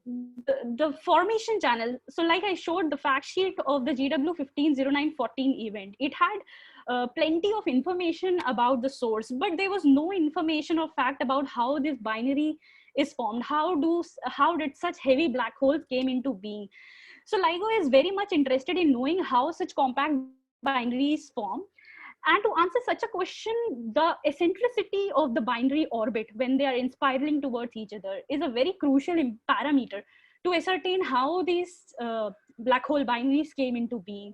the formation channel. So like I showed the fact sheet of the GW150914 event, it had plenty of information about the source, but there was no information or fact about how this binary is formed. How did such heavy black holes came into being? So LIGO is very much interested in knowing how such compact binaries form. And to answer such a question, the eccentricity of the binary orbit when they are spiraling towards each other is a very crucial parameter to ascertain how these black hole binaries came into being.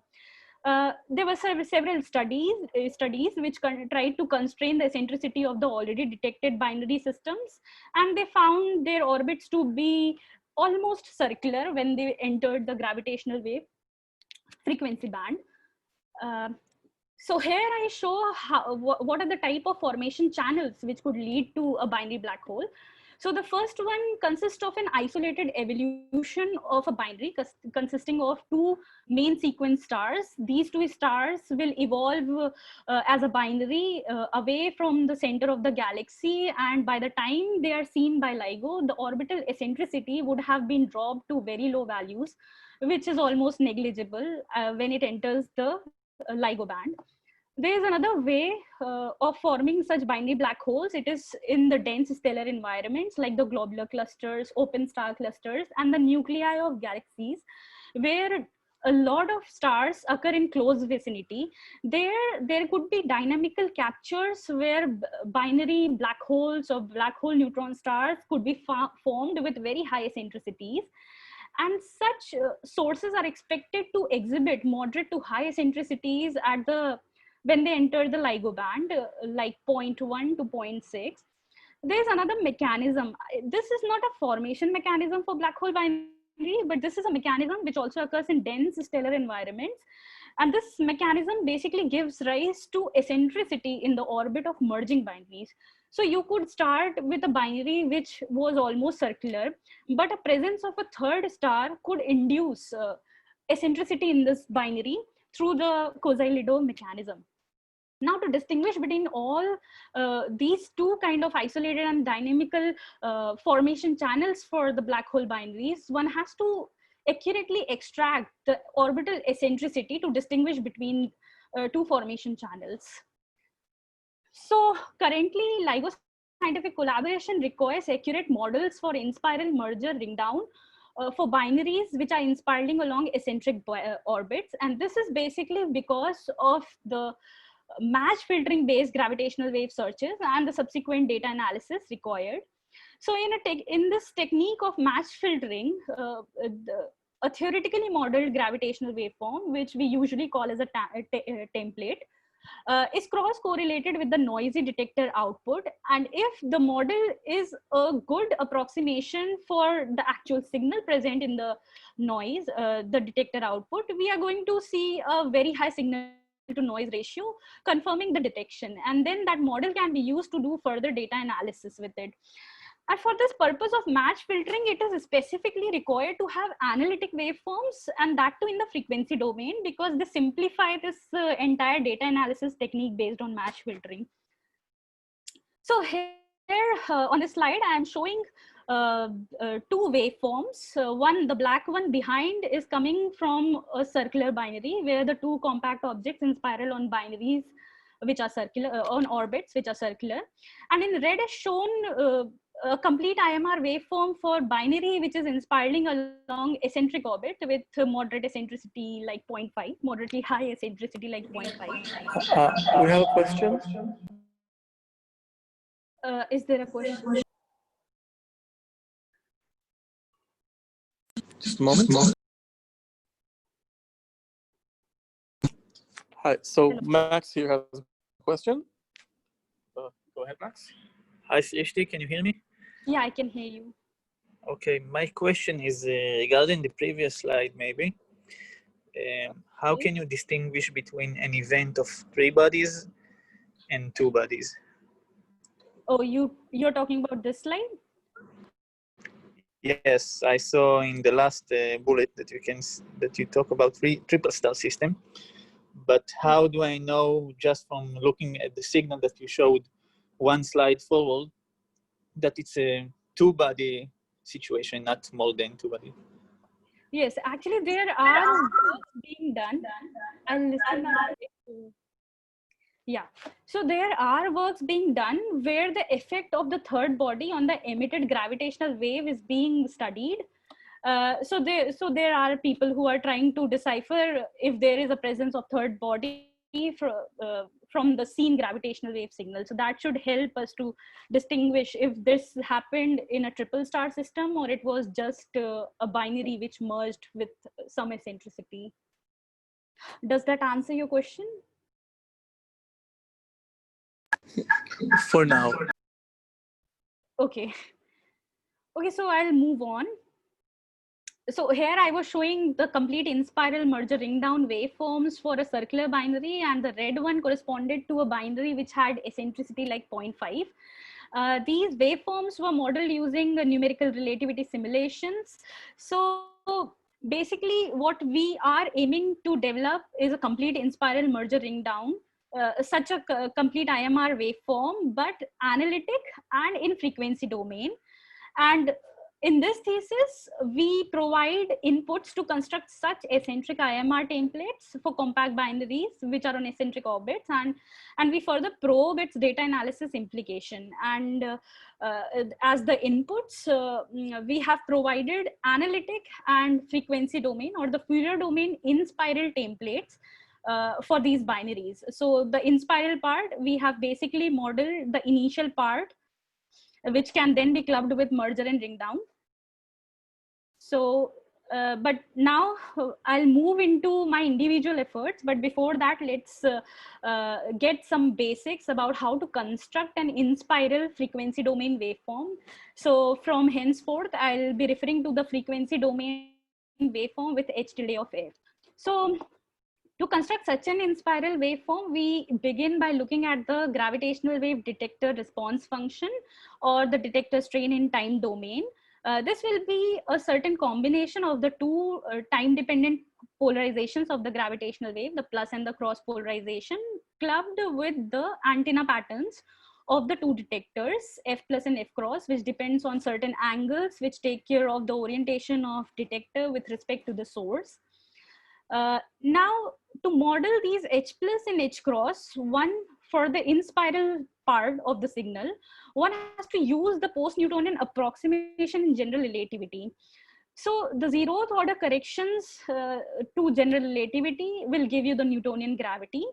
There were several studies which tried to constrain the eccentricity of the already detected binary systems, and they found their orbits to be almost circular when they entered the gravitational wave frequency band. Uh, so here I show what are the type of formation channels which could lead to a binary black hole. So the first one consists of an isolated evolution of a binary consisting of two main sequence stars. These two stars will evolve as a binary away from the center of the galaxy, and by the time they are seen by LIGO, the orbital eccentricity would have been dropped to very low values, which is almost negligible when it enters the LIGO band. There is another way of forming such binary black holes. It is in the dense stellar environments like the globular clusters, open star clusters, and the nuclei of galaxies, where a lot of stars occur in close vicinity. There could be dynamical captures where binary black holes or black hole neutron stars could be formed with very high eccentricities. And such sources are expected to exhibit moderate to high eccentricities at the when they enter the LIGO band, like 0.1 to 0.6. There's another mechanism. This is not a formation mechanism for black hole binary, but this is a mechanism which also occurs in dense stellar environments. And this mechanism basically gives rise to eccentricity in the orbit of merging binaries. So you could start with a binary which was almost circular, but a presence of a third star could induce eccentricity in this binary through the Kozai-Lidov mechanism. Now, to distinguish between all these two kind of isolated and dynamical formation channels for the black hole binaries, one has to accurately extract the orbital eccentricity to distinguish between two formation channels. So currently, LIGO scientific collaboration requires accurate models for in-spiral merger ring down for binaries which are inspiraling along eccentric orbits. And this is basically because of the match filtering based gravitational wave searches and the subsequent data analysis required. So in this technique of match filtering, a theoretically modeled gravitational waveform, which we usually call as a template, is cross correlated with the noisy detector output. And if the model is a good approximation for the actual signal present in the noise, the detector output, we are going to see a very high signal to noise ratio confirming the detection, and then that model can be used to do further data analysis with it. And for this purpose of match filtering, it is specifically required to have analytic waveforms, and that too in the frequency domain, because they simplify this entire data analysis technique based on match filtering. So here on this slide, I am showing two waveforms. One, the black one behind, is coming from a circular binary where the two compact objects in spiral on binaries which are circular, on orbits which are circular. And in red is shown a complete IMR waveform for binary which is spiraling along eccentric orbit with moderate eccentricity like 0.5, moderately high eccentricity like 0.5. We have a question. Is there a question? Just a moment. Hi, so Hello. Max here has a question. Go ahead, Max. Hi, CHT, can you hear me? Yeah, I can hear you. Okay, my question is regarding the previous slide, maybe. How can you distinguish between an event of 3 bodies and 2 bodies? Oh, you're talking about this slide? Yes, I saw in the last bullet that you talk about triple star system. But how do I know, just from looking at the signal that you showed one slide forward, that it's a 2-body situation, not more than 2 bodies? Yes, actually there are works being done. I'll listen now. Yeah, so there are works being done where the effect of the third body on the emitted gravitational wave is being studied. So there are people who are trying to decipher if there is a presence of third body from the seen gravitational wave signal. So that should help us to distinguish if this happened in a triple star system or it was just a binary which merged with some eccentricity. Does that answer your question? For now. Okay. Okay, so I'll move on. So here I was showing the complete in-spiral merger ring down waveforms for a circular binary, and the red one corresponded to a binary which had eccentricity like 0.5. These waveforms were modeled using numerical relativity simulations. So basically what we are aiming to develop is a complete in-spiral merger ring down, such a complete IMR waveform, but analytic and in frequency domain. And in this thesis, we provide inputs to construct such eccentric IMR templates for compact binaries which are on eccentric orbits, and we further probe its data analysis implication. And as the inputs, we have provided analytic and frequency domain or the Fourier domain in spiral templates for these binaries. So the in spiral part, we have basically modeled the initial part, which can then be clubbed with merger and ring down. So, but now I'll move into my individual efforts. But before that, let's get some basics about how to construct an in-spiral frequency domain waveform. So from henceforth, I'll be referring to the frequency domain waveform with h tilde of f. So to construct such an in-spiral waveform, we begin by looking at the gravitational wave detector response function or the detector strain in time domain. This will be a certain combination of the two time-dependent polarizations of the gravitational wave, the plus and the cross polarization, clubbed with the antenna patterns of the two detectors, f plus and f cross, which depends on certain angles which take care of the orientation of detector with respect to the source. Now, to model these H plus and H cross, one for the in-spiral part of the signal, one has to use the post-Newtonian approximation in general relativity. So the zeroth order corrections to general relativity will give you the Newtonian gravity,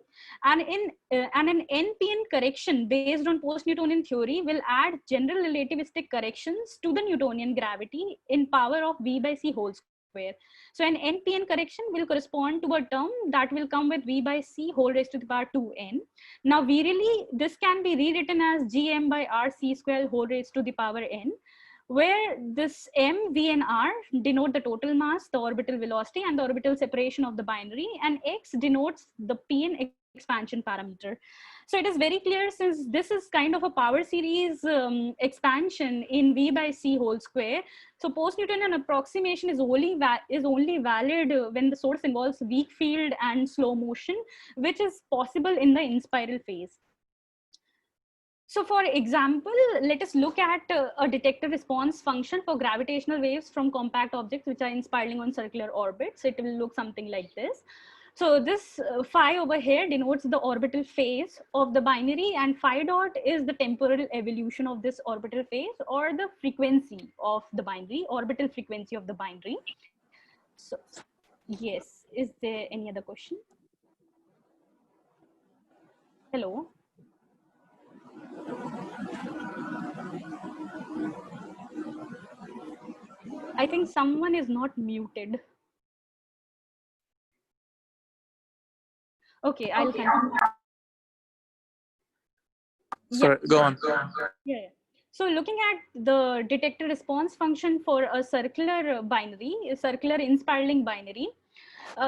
and an NPN correction based on post-Newtonian theory will add general relativistic corrections to the Newtonian gravity in power of V by C whole square. So an NPN correction will correspond to a term that will come with V by C whole raised to the power 2n. Now this can be rewritten as Gm by R C square whole raised to the power n, where this m, v, and r denote the total mass, the orbital velocity, and the orbital separation of the binary, and x denotes the p expansion parameter. So it is very clear, since this is kind of a power series expansion in v by c whole square, so post-Newtonian approximation is only valid when the source involves weak field and slow motion, which is possible in the in-spiral phase. So for example, let us look at a detector response function for gravitational waves from compact objects which are inspiraling on circular orbits. It will look something like this. So this phi over here denotes the orbital phase of the binary, and phi dot is the temporal evolution of this orbital phase, or the frequency of the binary, orbital frequency of the binary. So yes, is there any other question? Hello? I think someone is not muted. Okay, I'll continue. Sorry, go on. Yeah. So looking at the detector response function for a circular binary, a circular in-spiraling binary,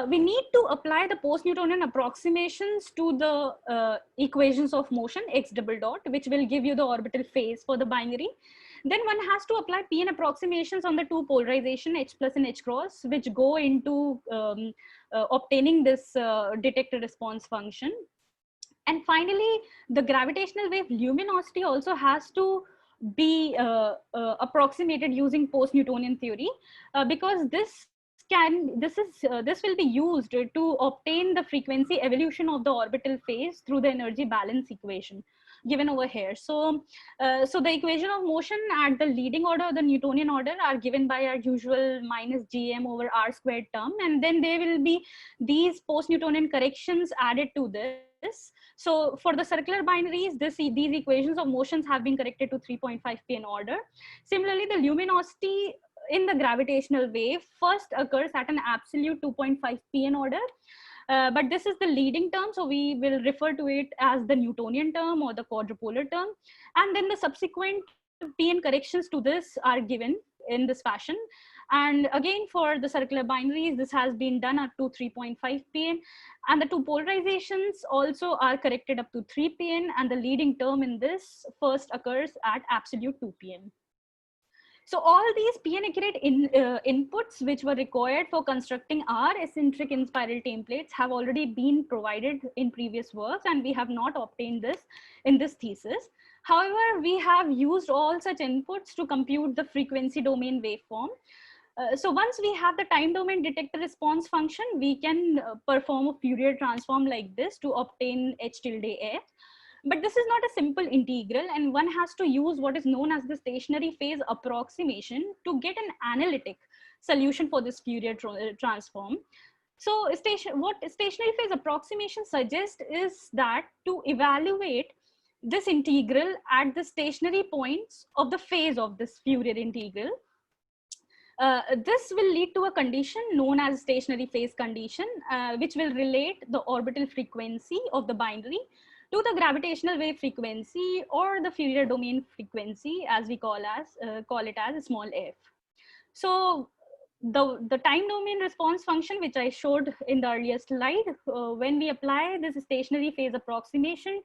we need to apply the post-Newtonian approximations to the equations of motion x double dot, which will give you the orbital phase for the binary. Then one has to apply Pn approximations on the two polarization H plus and H cross, which go into obtaining this detector response function. And finally, the gravitational wave luminosity also has to be approximated using post-Newtonian theory, because this will be used to obtain the frequency evolution of the orbital phase through the energy balance equation given over here. So the equation of motion at the leading order, the Newtonian order, are given by our usual minus gm over r squared term, and then there will be these post-Newtonian corrections added to this. So for the circular binaries, these equations of motions have been corrected to 3.5 pn order. Similarly, the luminosity in the gravitational wave first occurs at an absolute 2.5 pn order. But this is the leading term, so we will refer to it as the Newtonian term or the quadrupolar term. And then the subsequent pn corrections to this are given in this fashion. And again, for the circular binaries, this has been done up to 3.5 pn. And the two polarizations also are corrected up to 3 pn. And the leading term in this first occurs at absolute 2 pn. So all these PN accurate inputs which were required for constructing our eccentric in-spiral templates have already been provided in previous works, and we have not obtained this in this thesis. However, we have used all such inputs to compute the frequency domain waveform. So once we have the time domain detector response function, we can perform a Fourier transform like this to obtain h tilde f. But this is not a simple integral, and one has to use what is known as the stationary phase approximation to get an analytic solution for this Fourier transform. So what stationary phase approximation suggests is that to evaluate this integral at the stationary points of the phase of this Fourier integral, this will lead to a condition known as stationary phase condition, which will relate the orbital frequency of the binary to the gravitational wave frequency or the Fourier domain frequency, as we call it as small f. So the time domain response function, which I showed in the earlier slide, when we apply this stationary phase approximation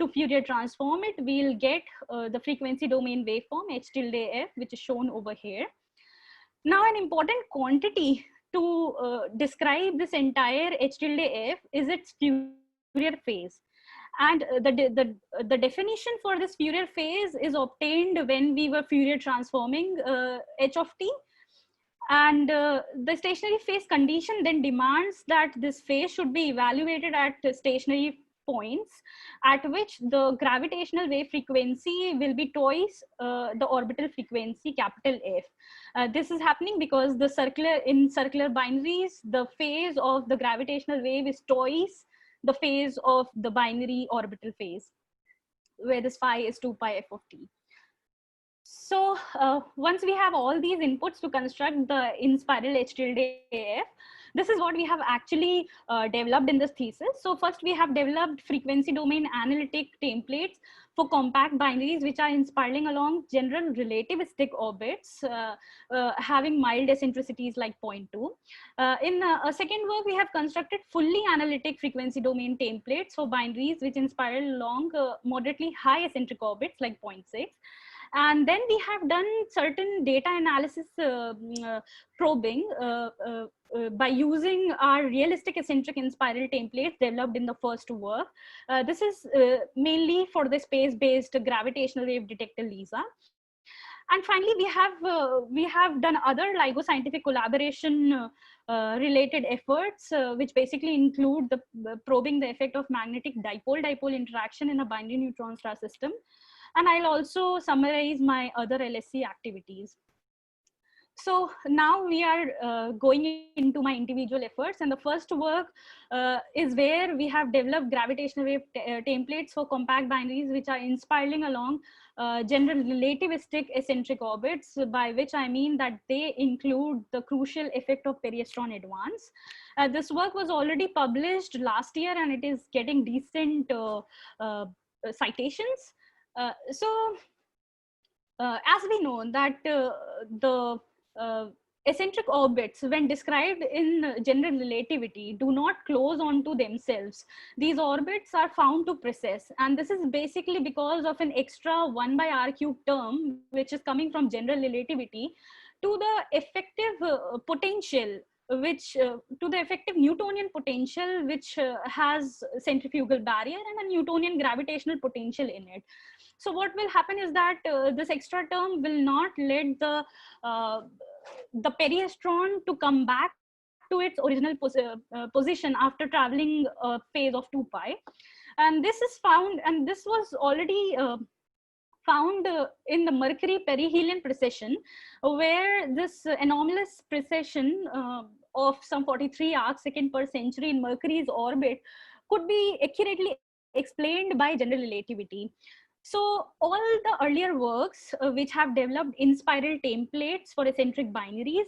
to Fourier transform it, we'll get the frequency domain waveform h tilde f, which is shown over here. Now, an important quantity to describe this entire h tilde f is its Fourier phase. And the definition for this Fourier phase is obtained when we were Fourier transforming h of t. And the stationary phase condition then demands that this phase should be evaluated at stationary points at which the gravitational wave frequency will be twice the orbital frequency capital F. This is happening because in circular binaries, the phase of the gravitational wave is twice the phase of the binary orbital phase, where this phi is 2 pi f of t. So once we have all these inputs to construct the in-spiral h tilde f, this is what we have actually developed in this thesis. So first we have developed frequency domain analytic templates for compact binaries which are inspiraling along general relativistic orbits having mild eccentricities like 0.2. In a second work, we have constructed fully analytic frequency domain templates for binaries which inspiral along moderately high eccentric orbits like 0.6. And then we have done certain data analysis probing by using our realistic eccentric in-spiral templates developed in the first work. This is mainly for the space-based gravitational wave detector LISA. And finally, we have done other LIGO scientific collaboration related efforts, which basically include the probing the effect of magnetic dipole-dipole interaction in a binary neutron star system. And I'll also summarize my other LSC activities. So now we are going into my individual efforts, and the first work is where we have developed gravitational wave templates for compact binaries which are inspiraling along general relativistic eccentric orbits, by which I mean that they include the crucial effect of periastron advance. This work was already published last year, and it is getting decent citations. As we know that the eccentric orbits, when described in general relativity, do not close onto themselves. These orbits are found to precess, and this is basically because of an extra 1 by r cube term which is coming from general relativity to the effective potential which to the effective Newtonian potential, which has centrifugal barrier and a Newtonian gravitational potential in it. So what will happen is that this extra term will not let the periastron to come back to its original position after traveling a phase of 2 pi. And this is found, and this was already found in the Mercury perihelion precession, where this anomalous precession of some 43 arcsecond per century in Mercury's orbit could be accurately explained by general relativity. So all the earlier works which have developed in-spiral templates for eccentric binaries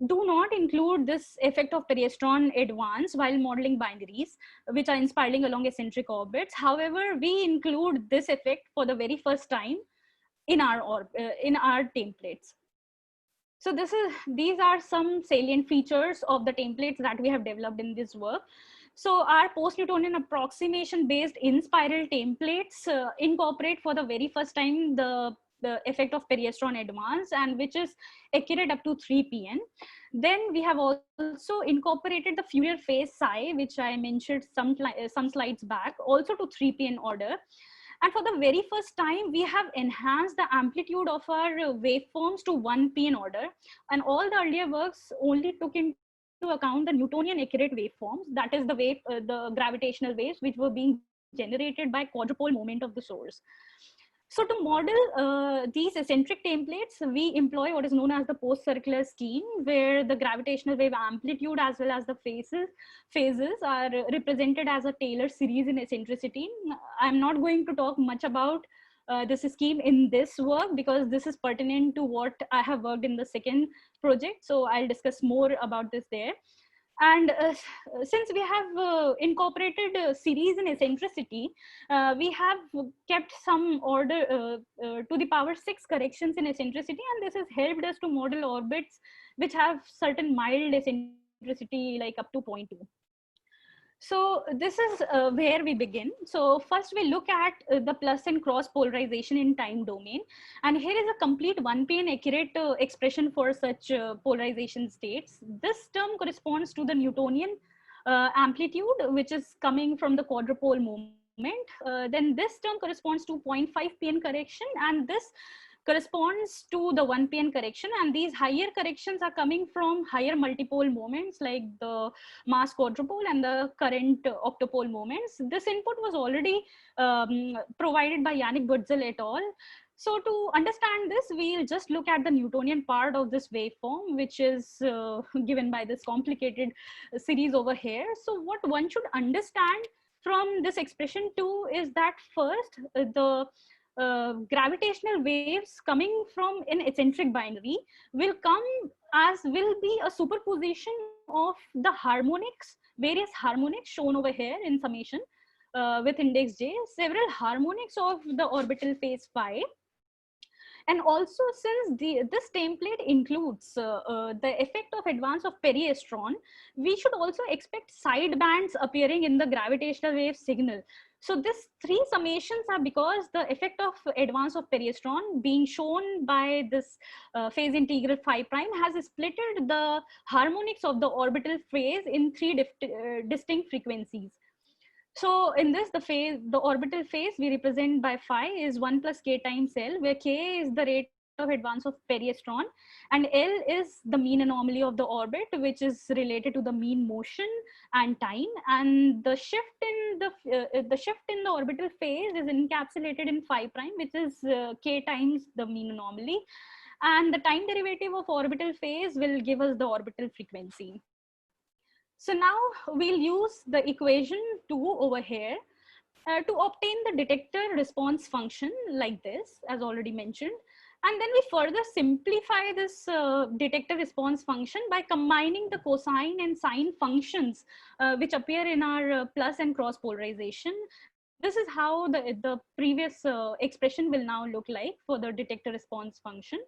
do not include this effect of periastron advance while modeling binaries, which are inspiraling along eccentric orbits. However, we include this effect for the very first time in our templates. So these are some salient features of the templates that we have developed in this work. So our post-Newtonian approximation based in-spiral templates incorporate for the very first time the effect of periastron advance, and which is accurate up to 3 pn. Then we have also incorporated the Fourier phase psi, which I mentioned some slides back, also to 3 pn order. And for the very first time, we have enhanced the amplitude of our waveforms to 1 pn order. And all the earlier works only took into account the Newtonian accurate waveforms, that is the gravitational waves which were being generated by quadrupole moment of the source. So to model these eccentric templates, we employ what is known as the post-circular scheme, where the gravitational wave amplitude as well as the phases are represented as a Taylor series in eccentricity. I'm not going to talk much about this scheme in this work because this is pertinent to what I have worked in the second project. So I'll discuss more about this there. And since we have incorporated series in eccentricity, we have kept some order to the power 6 corrections in eccentricity, and this has helped us to model orbits which have certain mild eccentricity, like up to 0.2. So this is where we begin. So first we look at the plus and cross polarization in time domain. And here is a complete 1 pn accurate expression for such polarization states. This term corresponds to the Newtonian amplitude, which is coming from the quadrupole moment. Then this term corresponds to 0.5 pn correction, and this corresponds to the 1 pn correction, and these higher corrections are coming from higher multipole moments like the mass quadrupole and the current octopole moments. This input was already provided by Yannick Butzel et al. So to understand this, we'll just look at the Newtonian part of this waveform, which is given by this complicated series over here. So what one should understand from this expression too is that first, the gravitational waves coming from an eccentric binary will be a superposition of the harmonics, various harmonics shown over here in summation with index j, several harmonics of the orbital phase phi. And also, since this template includes the effect of advance of periastron, we should also expect side bands appearing in the gravitational wave signal. So these three summations are because the effect of advance of periastron being shown by this phase integral phi prime has splitted the harmonics of the orbital phase in three distinct frequencies. So in this, the orbital phase we represent by phi is 1 plus k times L, where k is the rate of advance of periastron, and L is the mean anomaly of the orbit, which is related to the mean motion and time. And the shift in the orbital phase is encapsulated in phi prime, which is k times the mean anomaly. And the time derivative of orbital phase will give us the orbital frequency. So now we'll use the equation 2 over here to obtain the detector response function like this, as already mentioned. And then we further simplify this detector response function by combining the cosine and sine functions which appear in our plus and cross polarization. This is how the previous expression will now look like for the detector response function.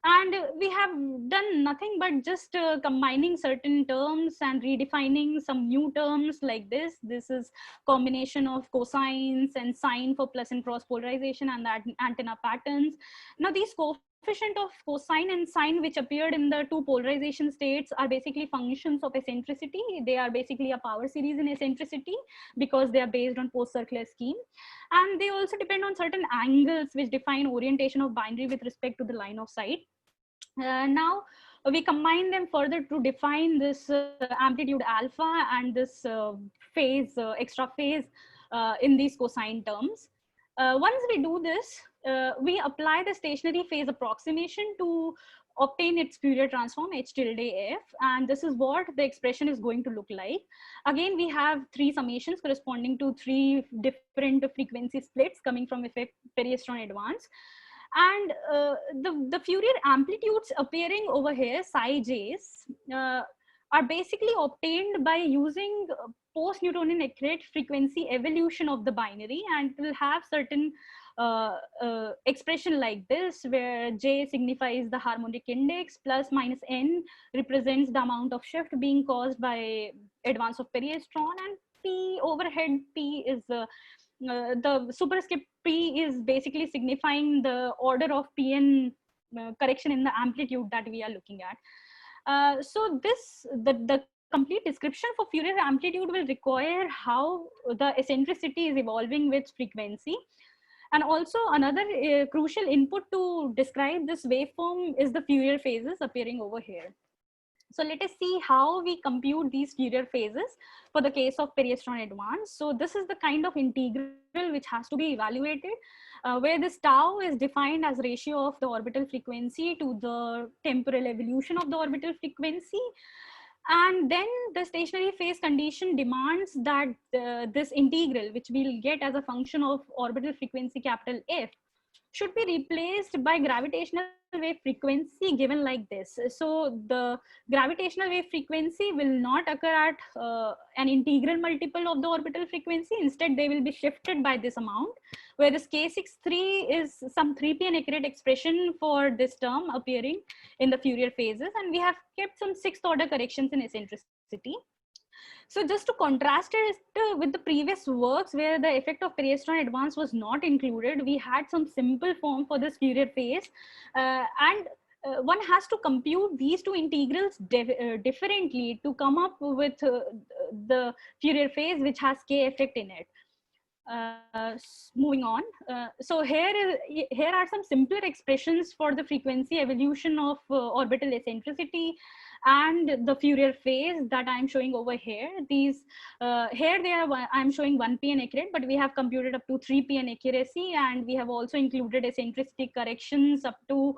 And we have done nothing but just combining certain terms and redefining some new terms like this. This is combination of cosines and sine for plus and cross polarization and that antenna patterns. Now these coefficient of cosine and sine which appeared in the two polarization states are basically functions of eccentricity. They are basically a power series in eccentricity because they are based on post-circular scheme. And they also depend on certain angles which define orientation of binary with respect to the line of sight. Now we combine them further to define this amplitude alpha and this phase, extra phase in these cosine terms. Once we do this, we apply the stationary phase approximation to obtain its Fourier transform H tilde f, and this is what the expression is going to look like. Again, we have three summations corresponding to three different frequency splits coming from effect Perry-Stron advance. And the Fourier amplitudes appearing over here, psi j's, are basically obtained by using post-Newtonian accurate frequency evolution of the binary, and it will have certain expression like this, where j signifies the harmonic index, plus minus n represents the amount of shift being caused by advance of Perry-Stron, and p overhead p is the superscript p is basically signifying the order of pn correction in the amplitude that we are looking at. So the complete description for Fourier amplitude will require how the eccentricity is evolving with frequency. And also another crucial input to describe this waveform is the Fourier phases appearing over here. So let us see how we compute these Fourier phases for the case of Perry-Stron advance. So this is the kind of integral which has to be evaluated, where this tau is defined as ratio of the orbital frequency to the temporal evolution of the orbital frequency. And then the stationary phase condition demands that this integral, which we'll get as a function of orbital frequency capital F, should be replaced by gravitational wave frequency given like this. So the gravitational wave frequency will not occur at an integral multiple of the orbital frequency. Instead, they will be shifted by this amount, where this k63 is some 3pn accurate expression for this term appearing in the Fourier phases. And we have kept some sixth order corrections in eccentricity. So just to contrast it with the previous works where the effect of Perry-Stron advance was not included, we had some simple form for this Fourier phase, and one has to compute these two integrals differently to come up with the Fourier phase which has k effect in it. Moving on, so here are some simpler expressions for the frequency evolution of orbital eccentricity and the Fourier phase that I'm showing over here. These here they are, I'm showing 1pn accurate, but we have computed up to 3pn accuracy, and we have also included eccentricity corrections up to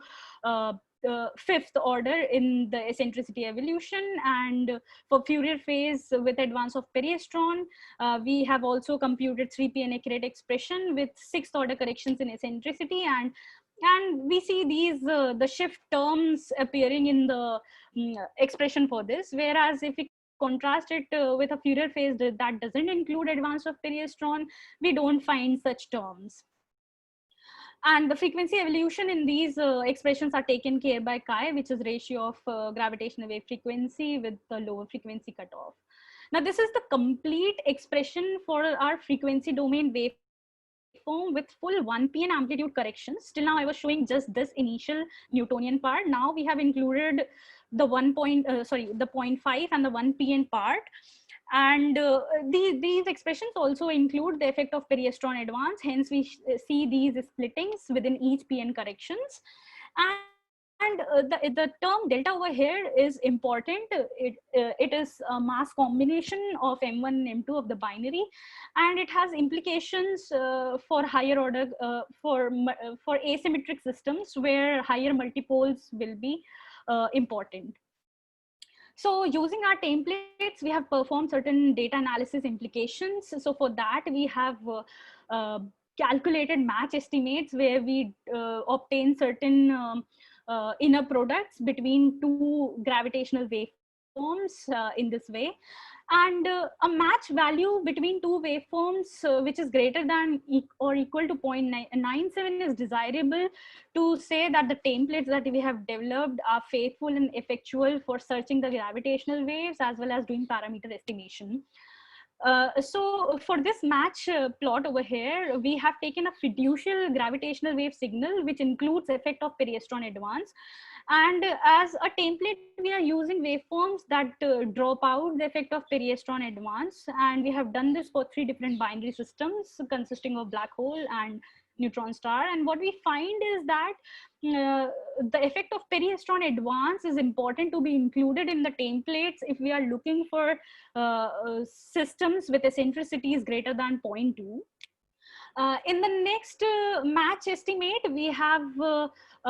fifth order in the eccentricity evolution. And for Fourier phase with advance of Perry-Stron, we have also computed 3pn accurate expression with sixth order corrections in eccentricity, and we see these the shift terms appearing in the expression for this. Whereas if we contrast it with a Fourier phase that doesn't include advance of Perry-Stron, we don't find such terms. And the frequency evolution in these expressions are taken care by chi, which is ratio of gravitational wave frequency with the lower frequency cutoff. Now this is the complete expression for our frequency domain waveform with full 1pn amplitude corrections. Till now I was showing just this initial Newtonian part. Now we have included the 0.5 and the 1pn part. And these expressions also include the effect of Perry-Stron advance. Hence, we see these splittings within each PN corrections. And the term delta over here is important. It is a mass combination of M1 and M2 of the binary, and it has implications for higher order, for asymmetric systems where higher multipoles will be important. So using our templates, we have performed certain data analysis implications. So for that, we have calculated match estimates where we obtain certain inner products between two gravitational waveforms in this way. And a match value between two waveforms which is greater than or equal to 0.97 is desirable to say that the templates that we have developed are faithful and effectual for searching the gravitational waves as well as doing parameter estimation. So for this match plot over here, we have taken a fiducial gravitational wave signal, which includes effect of periastron advance. And as a template, we are using waveforms that drop out the effect of periastron advance. And we have done this for 3 different binary systems consisting of black hole and neutron star. And what we find is that the effect of periastron advance is important to be included in the templates if we are looking for systems with eccentricities greater than 0.2. In the next match estimate, we have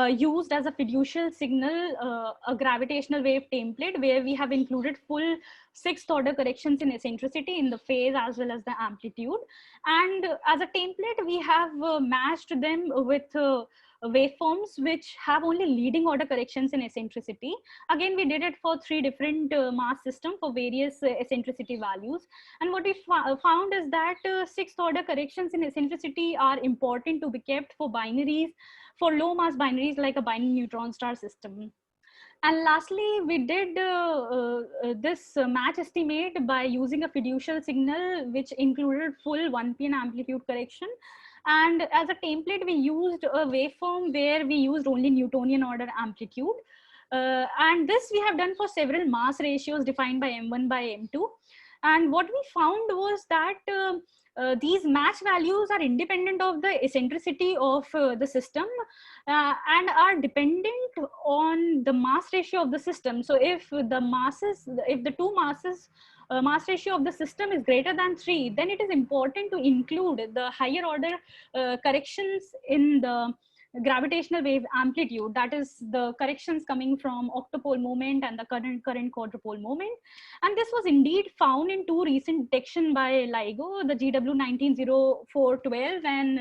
used as a fiducial signal a gravitational wave template where we have included full 6th order corrections in eccentricity in the phase as well as the amplitude. And as a template, we have matched them with waveforms which have only leading order corrections in eccentricity. Again, we did it for 3 different mass systems for various eccentricity values. And what we found is that 6th order corrections in eccentricity are important to be kept for binaries, for low mass binaries like a binary neutron star system. And lastly, we did this match estimate by using a fiducial signal, which included full 1pn amplitude correction. And as a template, we used a waveform where we used only Newtonian order amplitude. And this we have done for several mass ratios defined by M1 by M2. And what we found was that these match values are independent of the eccentricity of the system and are dependent on the mass ratio of the system. So if the masses, if the two masses mass ratio of the system is greater than 3, then it is important to include the higher order corrections in the gravitational wave amplitude, that is the corrections coming from octopole moment and the current quadrupole moment. And this was indeed found in 2 recent detection by LIGO, the GW190412 and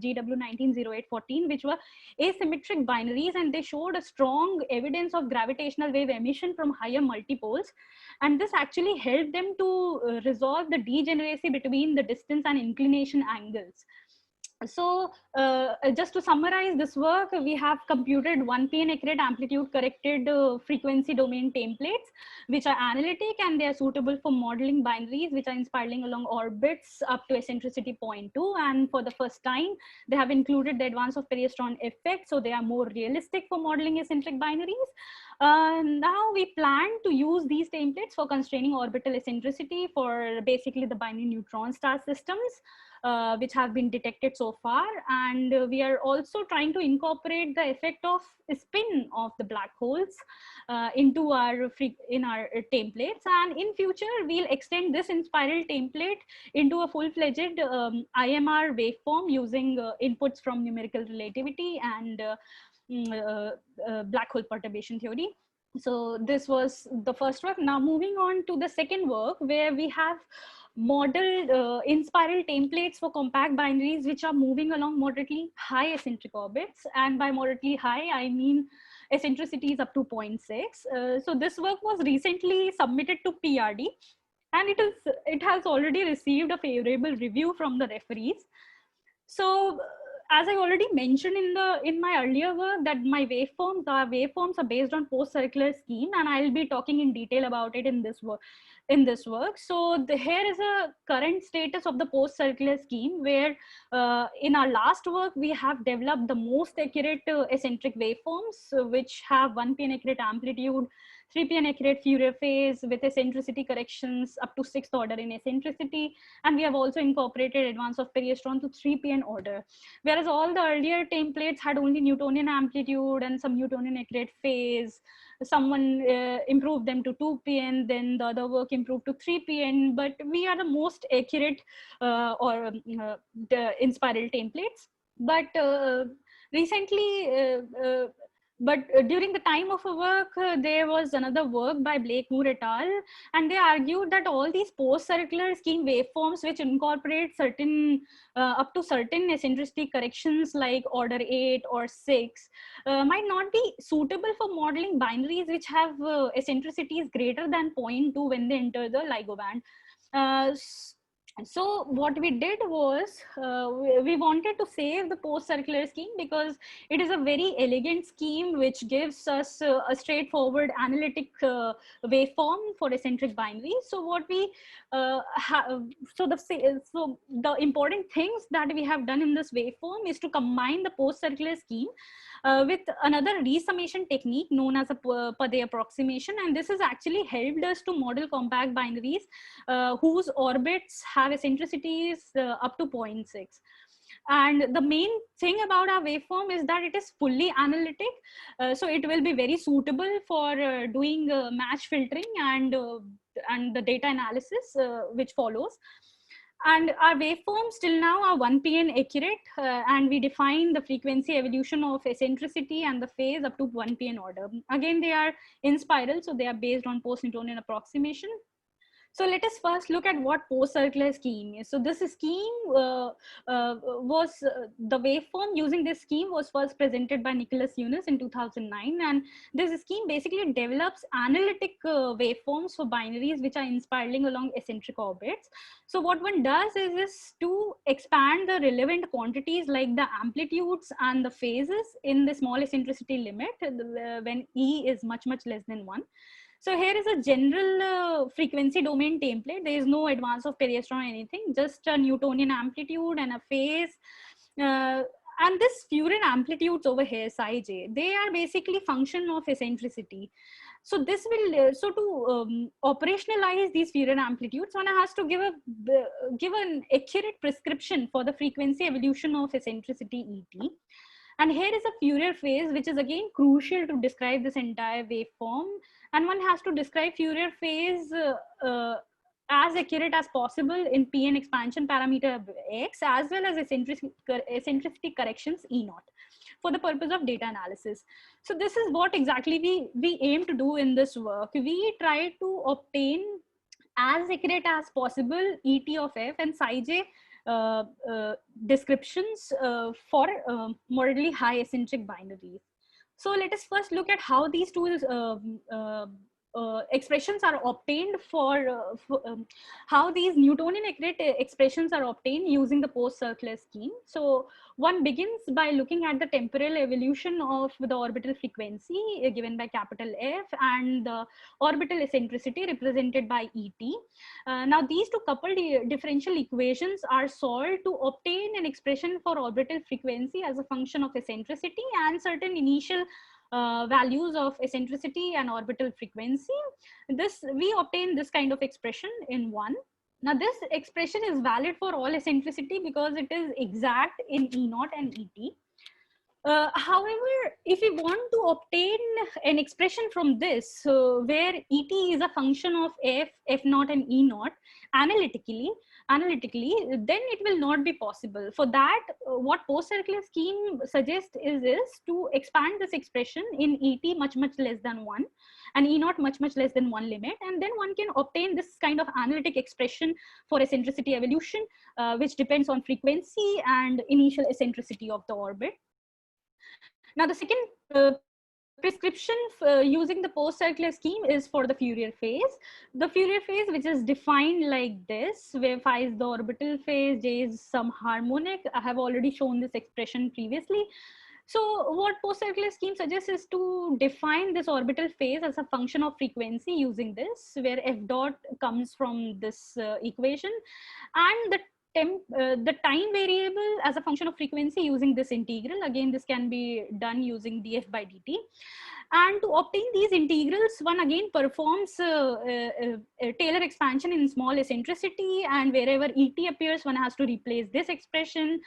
GW190814, which were asymmetric binaries, and they showed a strong evidence of gravitational wave emission from higher multipoles. And this actually helped them to resolve the degeneracy between the distance and inclination angles. So just to summarize this work, we have computed 1pn accurate amplitude corrected frequency domain templates, which are analytic and they are suitable for modeling binaries, which are inspiraling along orbits up to eccentricity 0.2. And for the first time, they have included the advance of periastron effect. So they are more realistic for modeling eccentric binaries. Now we plan to use these templates for constraining orbital eccentricity for basically the binary neutron star systems, which have been detected so far. And we are also trying to incorporate the effect of spin of the black holes into our templates. And in future, we'll extend this inspiral template into a full-fledged IMR waveform using inputs from numerical relativity and black hole perturbation theory. So this was the first work. Now moving on to the second work, where we have modeled inspiral templates for compact binaries which are moving along moderately high eccentric orbits. And by moderately high, I mean eccentricity is up to 0.6. So this work was recently submitted to PRD, and it has already received a favorable review from the referees. So as I already mentioned in my earlier work, that my waveforms are based on post-circular scheme, and I'll be talking in detail about it in this work. So here is a current status of the post-circular scheme, where in our last work we have developed the most accurate eccentric waveforms, which have 1pn accurate amplitude, 3pn accurate Fourier phase with eccentricity corrections up to 6th order in eccentricity. And we have also incorporated advance of periastron to 3pn order. Whereas all the earlier templates had only Newtonian amplitude and some Newtonian accurate phase. Someone improved them to 2pn, then the other work improved to 3pn, but we are the most accurate the inspiral templates. But recently, during the time of a work, there was another work by Blake Moore et al. And they argued that all these post-circular scheme waveforms, which incorporate certain up to certain eccentricity corrections like order 8 or 6, might not be suitable for modeling binaries which have eccentricities greater than 0.2 when they enter the LIGO band. So what we did was we wanted to save the post-circular scheme because it is a very elegant scheme which gives us a straightforward analytic waveform for eccentric binaries. So what we so the important things that we have done in this waveform is to combine the post-circular scheme with another resummation technique known as a Pade approximation, and this has actually helped us to model compact binaries whose orbits have eccentricities up to 0.6. And the main thing about our waveform is that it is fully analytic, so it will be very suitable for doing match filtering and the data analysis which follows. And our waveforms till now are 1 pn accurate, and we define the frequency evolution of eccentricity and the phase up to 1 pn order. Again, they are in spiral, so they are based on post-Newtonian approximation. So let us first look at what post-circular scheme is. So this scheme the waveform using this scheme was first presented by Nicholas Younes in 2009. And this scheme basically develops analytic waveforms for binaries which are inspiraling along eccentric orbits. So what one does is to expand the relevant quantities like the amplitudes and the phases in the small eccentricity limit when E is much less than 1. So here is a general frequency domain template. There is no advance of periastron or anything, just a Newtonian amplitude and a phase. And this Fourier amplitudes over here, psi j, they are basically function of eccentricity. So this will, to operationalize these Fourier amplitudes, one has to give an accurate prescription for the frequency evolution of eccentricity ET. And here is a Fourier phase, which is again crucial to describe this entire waveform. And one has to describe Fourier phase as accurate as possible in Pn expansion parameter x, as well as eccentricity corrections E naught for the purpose of data analysis. So this is what exactly we aim to do in this work. We try to obtain as accurate as possible ET of f and psi j descriptions for moderately high eccentric binaries. So let us first look at how these two expressions are obtained how these Newtonian accurate expressions are obtained using the post-circular scheme. So one begins by looking at the temporal evolution of the orbital frequency given by capital F and the orbital eccentricity represented by ET. Now these two coupled differential equations are solved to obtain an expression for orbital frequency as a function of eccentricity and certain initial values of eccentricity and orbital frequency. We obtain this kind of expression in 1. Now this expression is valid for all eccentricity because it is exact in E naught and ET. However, if we want to obtain an expression from this where ET is a function of f, f naught and E naught analytically, then it will not be possible. For that, what post-circular scheme suggests is to expand this expression in ET much less than 1 and E naught much less than 1 limit, and then one can obtain this kind of analytic expression for eccentricity evolution, which depends on frequency and initial eccentricity of the orbit. Now the second prescription using the post-circular scheme is for the Fourier phase. The Fourier phase, which is defined like this, where phi is the orbital phase, j is some harmonic. I have already shown this expression previously. So what post-circular scheme suggests is to define this orbital phase as a function of frequency using this, where f dot comes from this equation, and the time variable as a function of frequency using this integral. Again, this can be done using df by dt. And to obtain these integrals, one again performs Taylor expansion in small eccentricity, and wherever ET appears, one has to replace this expression.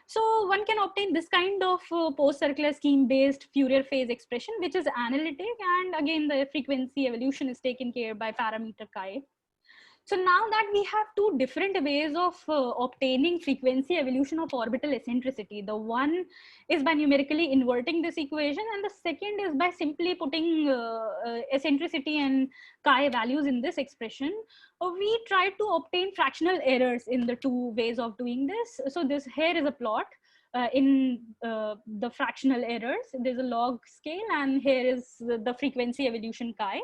So one can obtain this kind of post-circular scheme based Fourier phase expression, which is analytic, and again the frequency evolution is taken care by parameter chi. So now that we have two different ways of obtaining frequency evolution of orbital eccentricity, the one is by numerically inverting this equation, and the second is by simply putting eccentricity and chi values in this expression. We try to obtain fractional errors in the two ways of doing this. So this here is a plot in the fractional errors. There's a log scale, and here is the frequency evolution chi.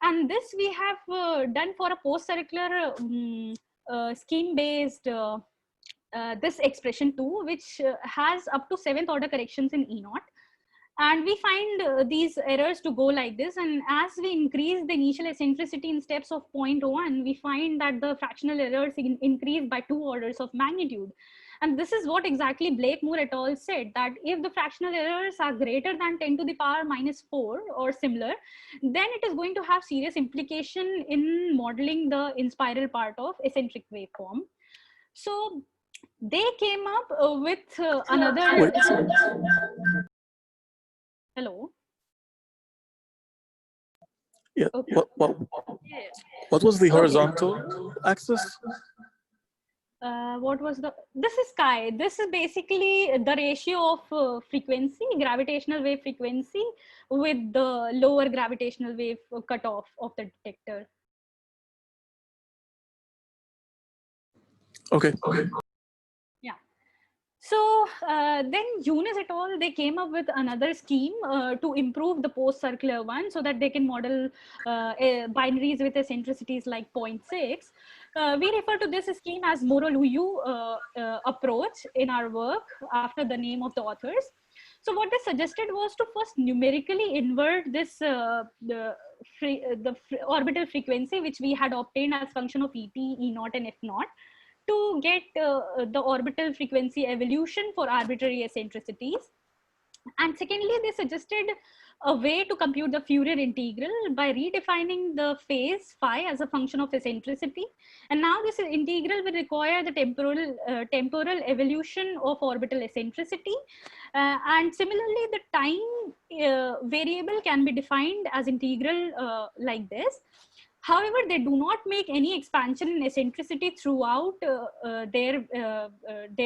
And this we have done for a post-circular scheme-based this expression 2, which has up to 7th order corrections in E naught. And we find these errors to go like this. And as we increase the initial eccentricity in steps of 0.1, we find that the fractional errors increase by 2 orders of magnitude. And this is what exactly Blakemore et al. Said, that if the fractional errors are greater than 10 to the power minus 4 or similar, then it is going to have serious implication in modeling the inspiral part of eccentric waveform. So they came up with another... Hello? Yeah. Okay. What was the horizontal axis? What was the... This is chi. This is basically the ratio of frequency, gravitational wave frequency, with the lower gravitational wave cutoff of the detector. Okay. Yeah. So then Yunus et al., they came up with another scheme to improve the post-circular one, so that they can model binaries with eccentricities like 0.6. We refer to this scheme as Moro-Luyu approach in our work after the name of the authors. So what they suggested was to first numerically invert this orbital frequency, which we had obtained as function of ET, E naught, and F naught, to get the orbital frequency evolution for arbitrary eccentricities. And secondly, they suggested a way to compute the Fourier integral by redefining the phase phi as a function of eccentricity. And now this integral will require the temporal evolution of orbital eccentricity. And similarly, the time variable can be defined as integral like this. However, they do not make any expansion in eccentricity throughout their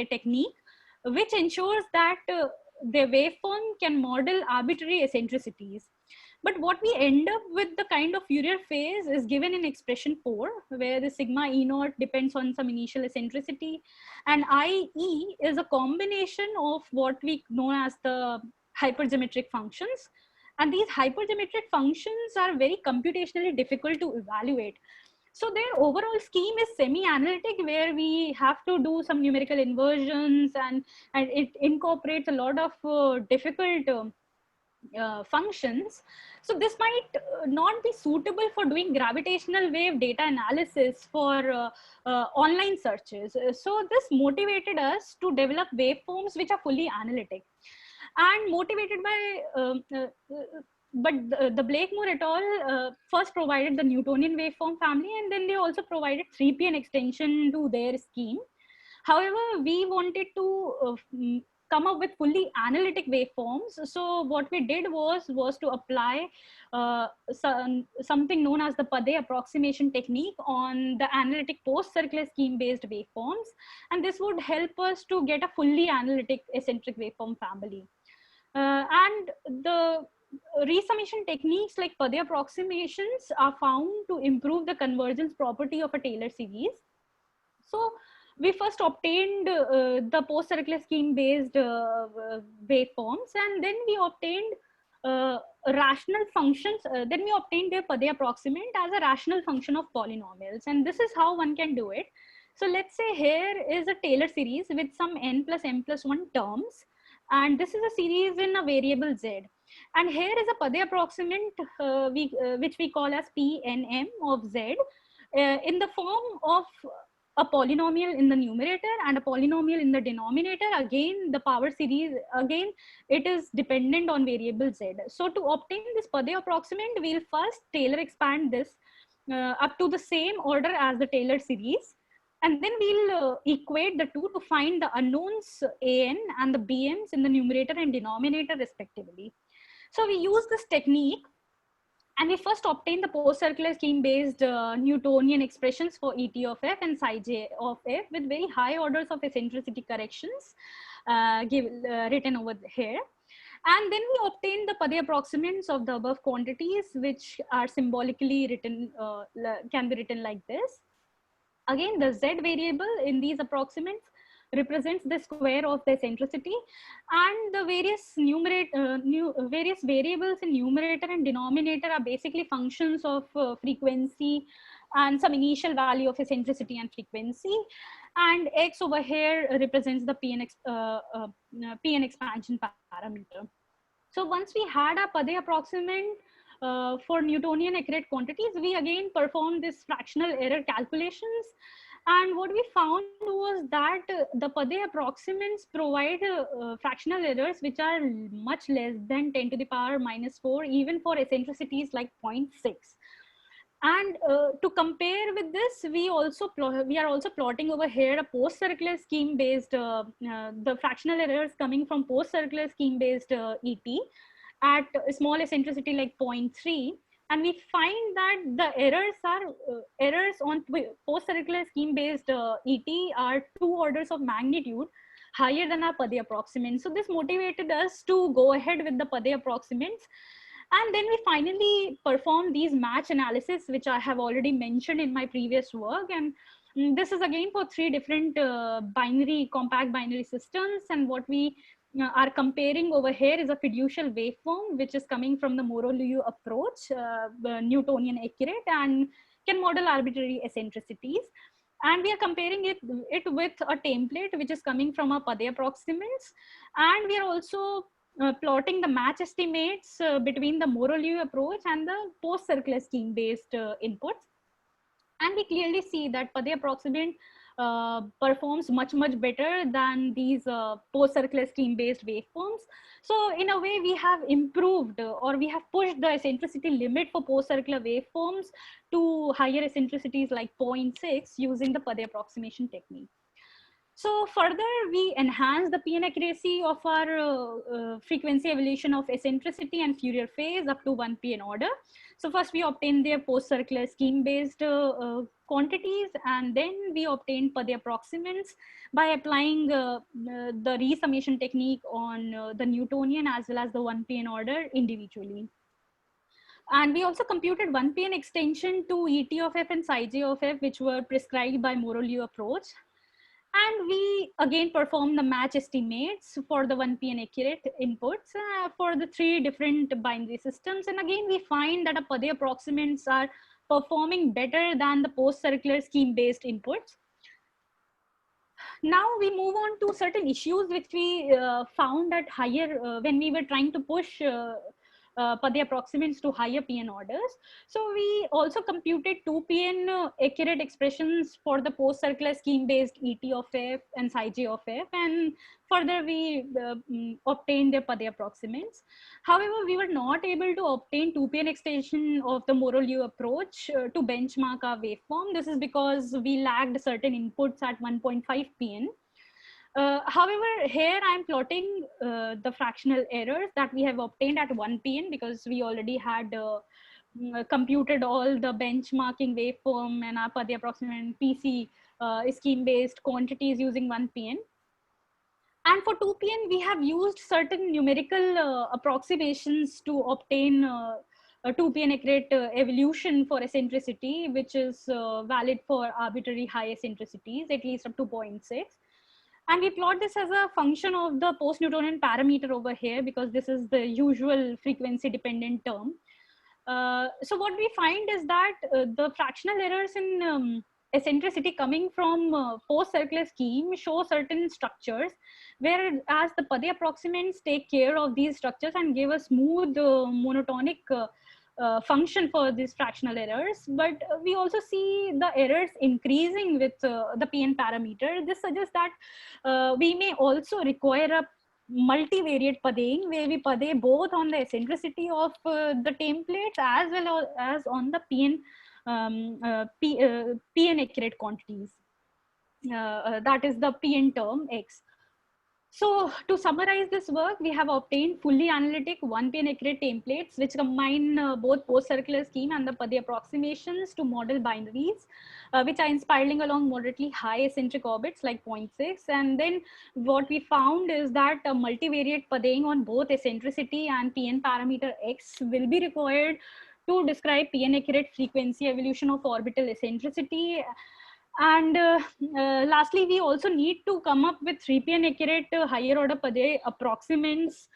technique, which ensures that their waveform can model arbitrary eccentricities. But what we end up with, the kind of Fourier phase, is given in expression 4, where the sigma E naught depends on some initial eccentricity, and IE is a combination of what we know as the hypergeometric functions. And these hypergeometric functions are very computationally difficult to evaluate. So their overall scheme is semi-analytic, where we have to do some numerical inversions, and it incorporates a lot of difficult functions. So this might not be suitable for doing gravitational wave data analysis for online searches. So this motivated us to develop waveforms which are fully analytic. And motivated by but the Blakemore et al. First provided the Newtonian waveform family, and then they also provided 3PN extension to their scheme. However, we wanted to come up with fully analytic waveforms. So what we did was to apply something known as the Padé approximation technique on the analytic post-circular scheme-based waveforms. And this would help us to get a fully analytic eccentric waveform family. And the resummation techniques like Padé approximations are found to improve the convergence property of a Taylor series. So we first obtained the post-circular scheme-based waveforms, and then we obtained rational functions. Then we obtained the Padé approximant as a rational function of polynomials, and this is how one can do it. So let's say here is a Taylor series with some n plus m plus 1 terms. And this is a series in a variable z. And here is a Padé approximant which we call as PNM of z in the form of a polynomial in the numerator and a polynomial in the denominator. Again, the power series, again, it is dependent on variable z. So to obtain this Padé approximant, we'll first Taylor expand this up to the same order as the Taylor series. And then we'll equate the two to find the unknowns an and the bm's in the numerator and denominator respectively. So we use this technique, and we first obtain the post-circular scheme-based Newtonian expressions for Et of f and psi j of f with very high orders of eccentricity corrections written over here. And then we obtain the Padé approximants of the above quantities, which are symbolically written, can be written like this. Again, the z variable in these approximants represents the square of the eccentricity, and the various variables in numerator and denominator are basically functions of frequency and some initial value of eccentricity and frequency, and x over here represents the Pn expansion parameter. So once we had our Padé approximant for Newtonian accurate quantities, we again performed this fractional error calculations. And what we found was that the Padé approximants provide fractional errors which are much less than 10 to the power minus 4, even for eccentricities like 0.6. And to compare with this, we are also plotting over here a post-circular scheme based, the fractional errors coming from post-circular scheme based ET at a small eccentricity like 0.3. And we find that the errors are errors on post-circular scheme based ET are 2 orders of magnitude higher than our Padé approximant. So this motivated us to go ahead with the Padé approximants. And then we finally perform these match analysis, which I have already mentioned in my previous work. And this is again for 3 different compact binary systems. And what we are comparing over here is a fiducial waveform, which is coming from the Moreau-Liu approach, Newtonian accurate, and can model arbitrary eccentricities. And we are comparing it with a template, which is coming from our Padé approximants. And we are also plotting the match estimates between the Moreau-Liu approach and the post-circular scheme based inputs. And we clearly see that Padé approximant performs much better than these post-circular scheme based waveforms. So in a way, we have improved or we have pushed the eccentricity limit for post-circular waveforms to higher eccentricities like 0.6 using the Padé approximation technique. So further, we enhance the Pn accuracy of our frequency evolution of eccentricity and Fourier phase up to 1 Pn order. So first we obtain their post-circular scheme-based quantities, and then we obtain Padé approximants by applying the resummation technique on the Newtonian as well as the 1 Pn order individually. And we also computed 1 Pn extension to Et of f and psi j of f, which were prescribed by Moreau-Liu approach. And we again perform the match estimates for the 1 Pn accurate inputs for the 3 different binary systems. And again, we find that our Padé approximants are performing better than the post-circular scheme-based inputs. Now we move on to certain issues which we found at higher, when we were trying to push Padé approximants to higher Pn orders. So we also computed 2 Pn accurate expressions for the post-circular scheme-based Et of f and psi j of f, and further we obtained their Padé approximants. However, we were not able to obtain 2 Pn extension of the Moreau-Liu approach to benchmark our waveform. This is because we lacked certain inputs at 1.5 Pn. However, here I'm plotting the fractional errors that we have obtained at 1 Pn, because we already had computed all the benchmarking waveform and our Padé approximant PC scheme-based quantities using 1 Pn. And for 2 Pn, we have used certain numerical approximations to obtain a 2 Pn accurate evolution for eccentricity, which is valid for arbitrary high eccentricities, at least up to 0.6. And we plot this as a function of the post-Newtonian parameter over here, because this is the usual frequency dependent term. So what we find is that the fractional errors in eccentricity coming from post-circular scheme show certain structures, whereas the Padé approximants take care of these structures and give a smooth monotonic function for these fractional errors. But we also see the errors increasing with the Pn parameter. This suggests that we may also require a multivariate Padéing, where we Padé both on the eccentricity of the templates as well as on the Pn accurate quantities. That is the Pn term x. So to summarize this work, we have obtained fully analytic 1 Pn accurate templates, which combine both post-circular scheme and the Padé approximations to model binaries, which are spiraling along moderately high eccentric orbits like 0.6. And then what we found is that a multivariate Padéing on both eccentricity and Pn parameter x will be required to describe Pn accurate frequency evolution of orbital eccentricity. And lastly, we also need to come up with 3p accurate higher order Pade approximants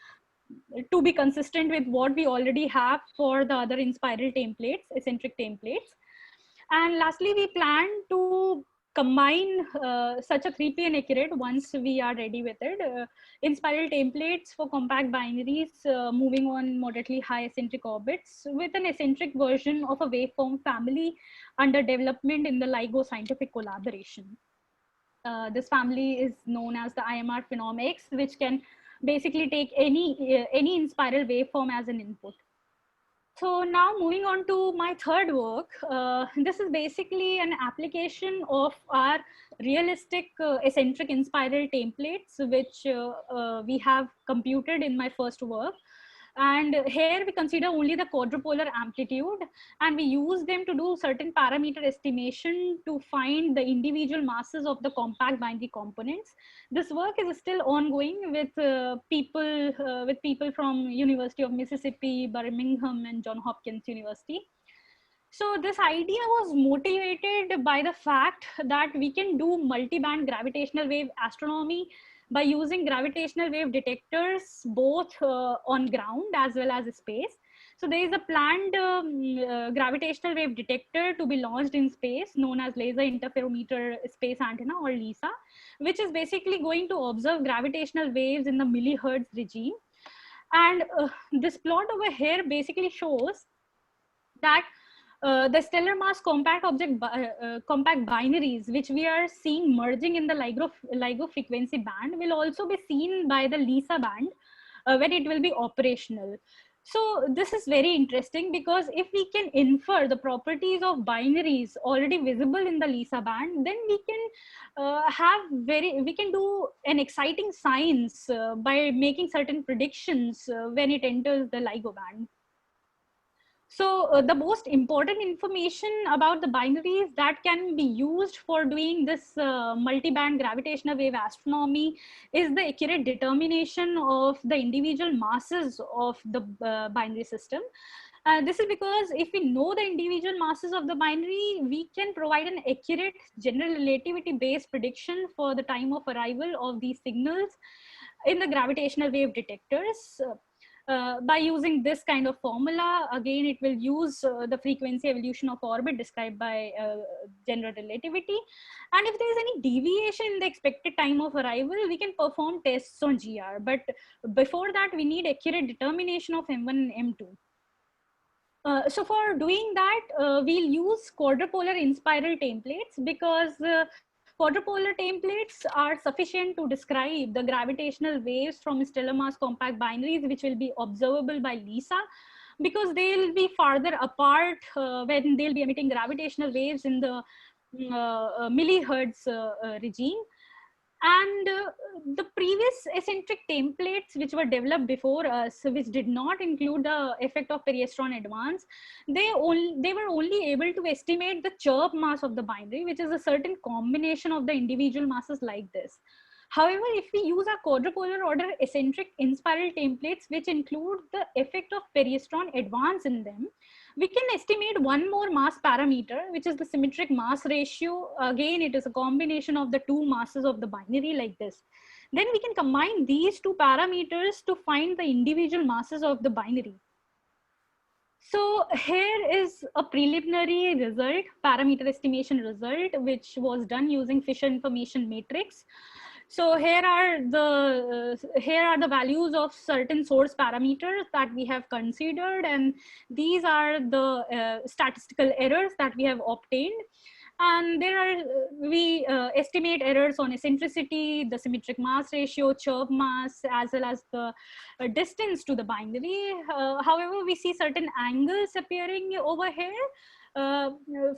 to be consistent with what we already have for the other inspiral templates, eccentric templates. And lastly, we plan to combine such a 3p accurate once we are ready with it. Inspiral templates for compact binaries moving on moderately high eccentric orbits with an eccentric version of a waveform family under development in the LIGO scientific collaboration. This family is known as the IMR Phenom X, which can basically take any inspiral waveform as an input. So now moving on to my third work, this is basically an application of our realistic eccentric inspiral templates, which we have computed in my first work. And here we consider only the quadrupolar amplitude, and we use them to do certain parameter estimation to find the individual masses of the compact binary components. This work is still ongoing with people from University of Mississippi, Birmingham, and Johns Hopkins University. So this idea was motivated by the fact that we can do multi-band gravitational wave astronomy by using gravitational wave detectors both on ground as well as space. So there is a planned gravitational wave detector to be launched in space known as Laser Interferometer Space Antenna, or LISA, which is basically going to observe gravitational waves in the millihertz regime. And this plot over here basically shows that the stellar mass compact binaries, which we are seeing merging in the LIGO frequency band, will also be seen by the LISA band when it will be operational. So this is very interesting because if we can infer the properties of binaries already visible in the LISA band, then we can we can do an exciting science by making certain predictions when it enters the LIGO band. So the most important information about the binaries that can be used for doing this multi-band gravitational wave astronomy is the accurate determination of the individual masses of the binary system. This is because if we know the individual masses of the binary, we can provide an accurate general relativity based prediction for the time of arrival of these signals in the gravitational wave detectors. By using this kind of formula, again, it will use the frequency evolution of orbit described by general relativity. And if there is any deviation in the expected time of arrival, we can perform tests on GR. But before that, we need accurate determination of M1 and M2. So for doing that, we'll use quadrupolar inspiral templates because quadrupolar templates are sufficient to describe the gravitational waves from stellar mass compact binaries, which will be observable by LISA, because they'll be farther apart when they'll be emitting gravitational waves in the millihertz regime. And the previous eccentric templates which were developed before us, which did not include the effect of periastron advance, they were only able to estimate the chirp mass of the binary, which is a certain combination of the individual masses like this. However, if we use our quadrupolar order eccentric inspiral templates, which include the effect of periastron advance in them, we can estimate one more mass parameter, which is the symmetric mass ratio. Again, it is a combination of the two masses of the binary like this. Then we can combine these two parameters to find the individual masses of the binary. So here is a preliminary result, parameter estimation result, which was done using Fisher information matrix. So here are the values of certain source parameters that we have considered, and these are the statistical errors that we have obtained. And there are we estimate errors on eccentricity, the symmetric mass ratio, chirp mass, as well as the distance to the binary. However, we see certain angles appearing over here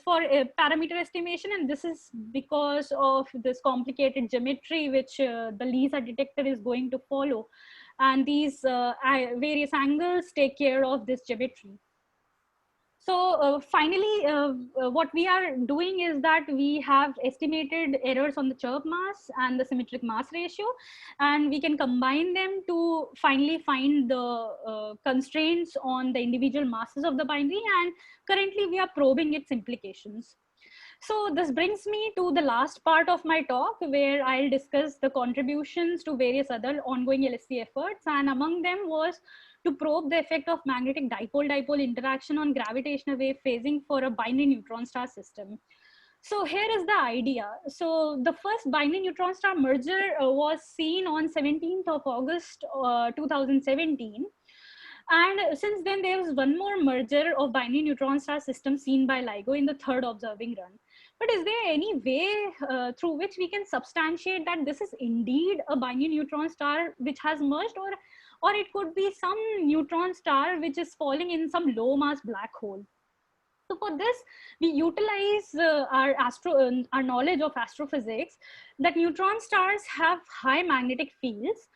for parameter estimation, and this is because of this complicated geometry which the LISA detector is going to follow, and these various angles take care of this geometry. So finally, what we are doing is that we have estimated errors on the chirp mass and the symmetric mass ratio, and we can combine them to finally find the constraints on the individual masses of the binary, and currently we are probing its implications. So this brings me to the last part of my talk, where I'll discuss the contributions to various other ongoing LHC efforts. And among them was to probe the effect of magnetic dipole-dipole interaction on gravitational wave phasing for a binary neutron star system. So here is the idea. So the first binary neutron star merger was seen on 17th of August 2017. And since then, there was one more merger of binary neutron star system seen by LIGO in the third observing run. But is there any way through which we can substantiate that this is indeed a binary neutron star which has merged, or it could be some neutron star which is falling in some low mass black hole? So for this, we utilize our knowledge of astrophysics, that neutron stars have high magnetic fields.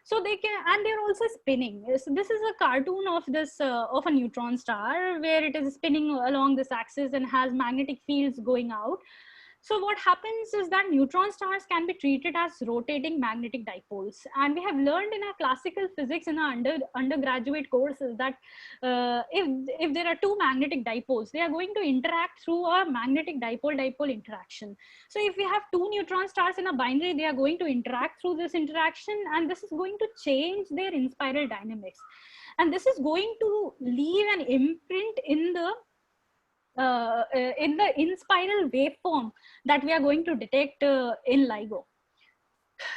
So they can, and they're also spinning. So this is a cartoon of this of a neutron star where it is spinning along this axis and has magnetic fields going out. So what happens is that neutron stars can be treated as rotating magnetic dipoles. And we have learned in our classical physics in our undergraduate courses that if there are two magnetic dipoles, they are going to interact through a magnetic dipole-dipole interaction. So if we have two neutron stars in a binary, they are going to interact through this interaction, and this is going to change their in-spiral dynamics. And this is going to leave an imprint in the in-spiral waveform that we are going to detect in LIGO.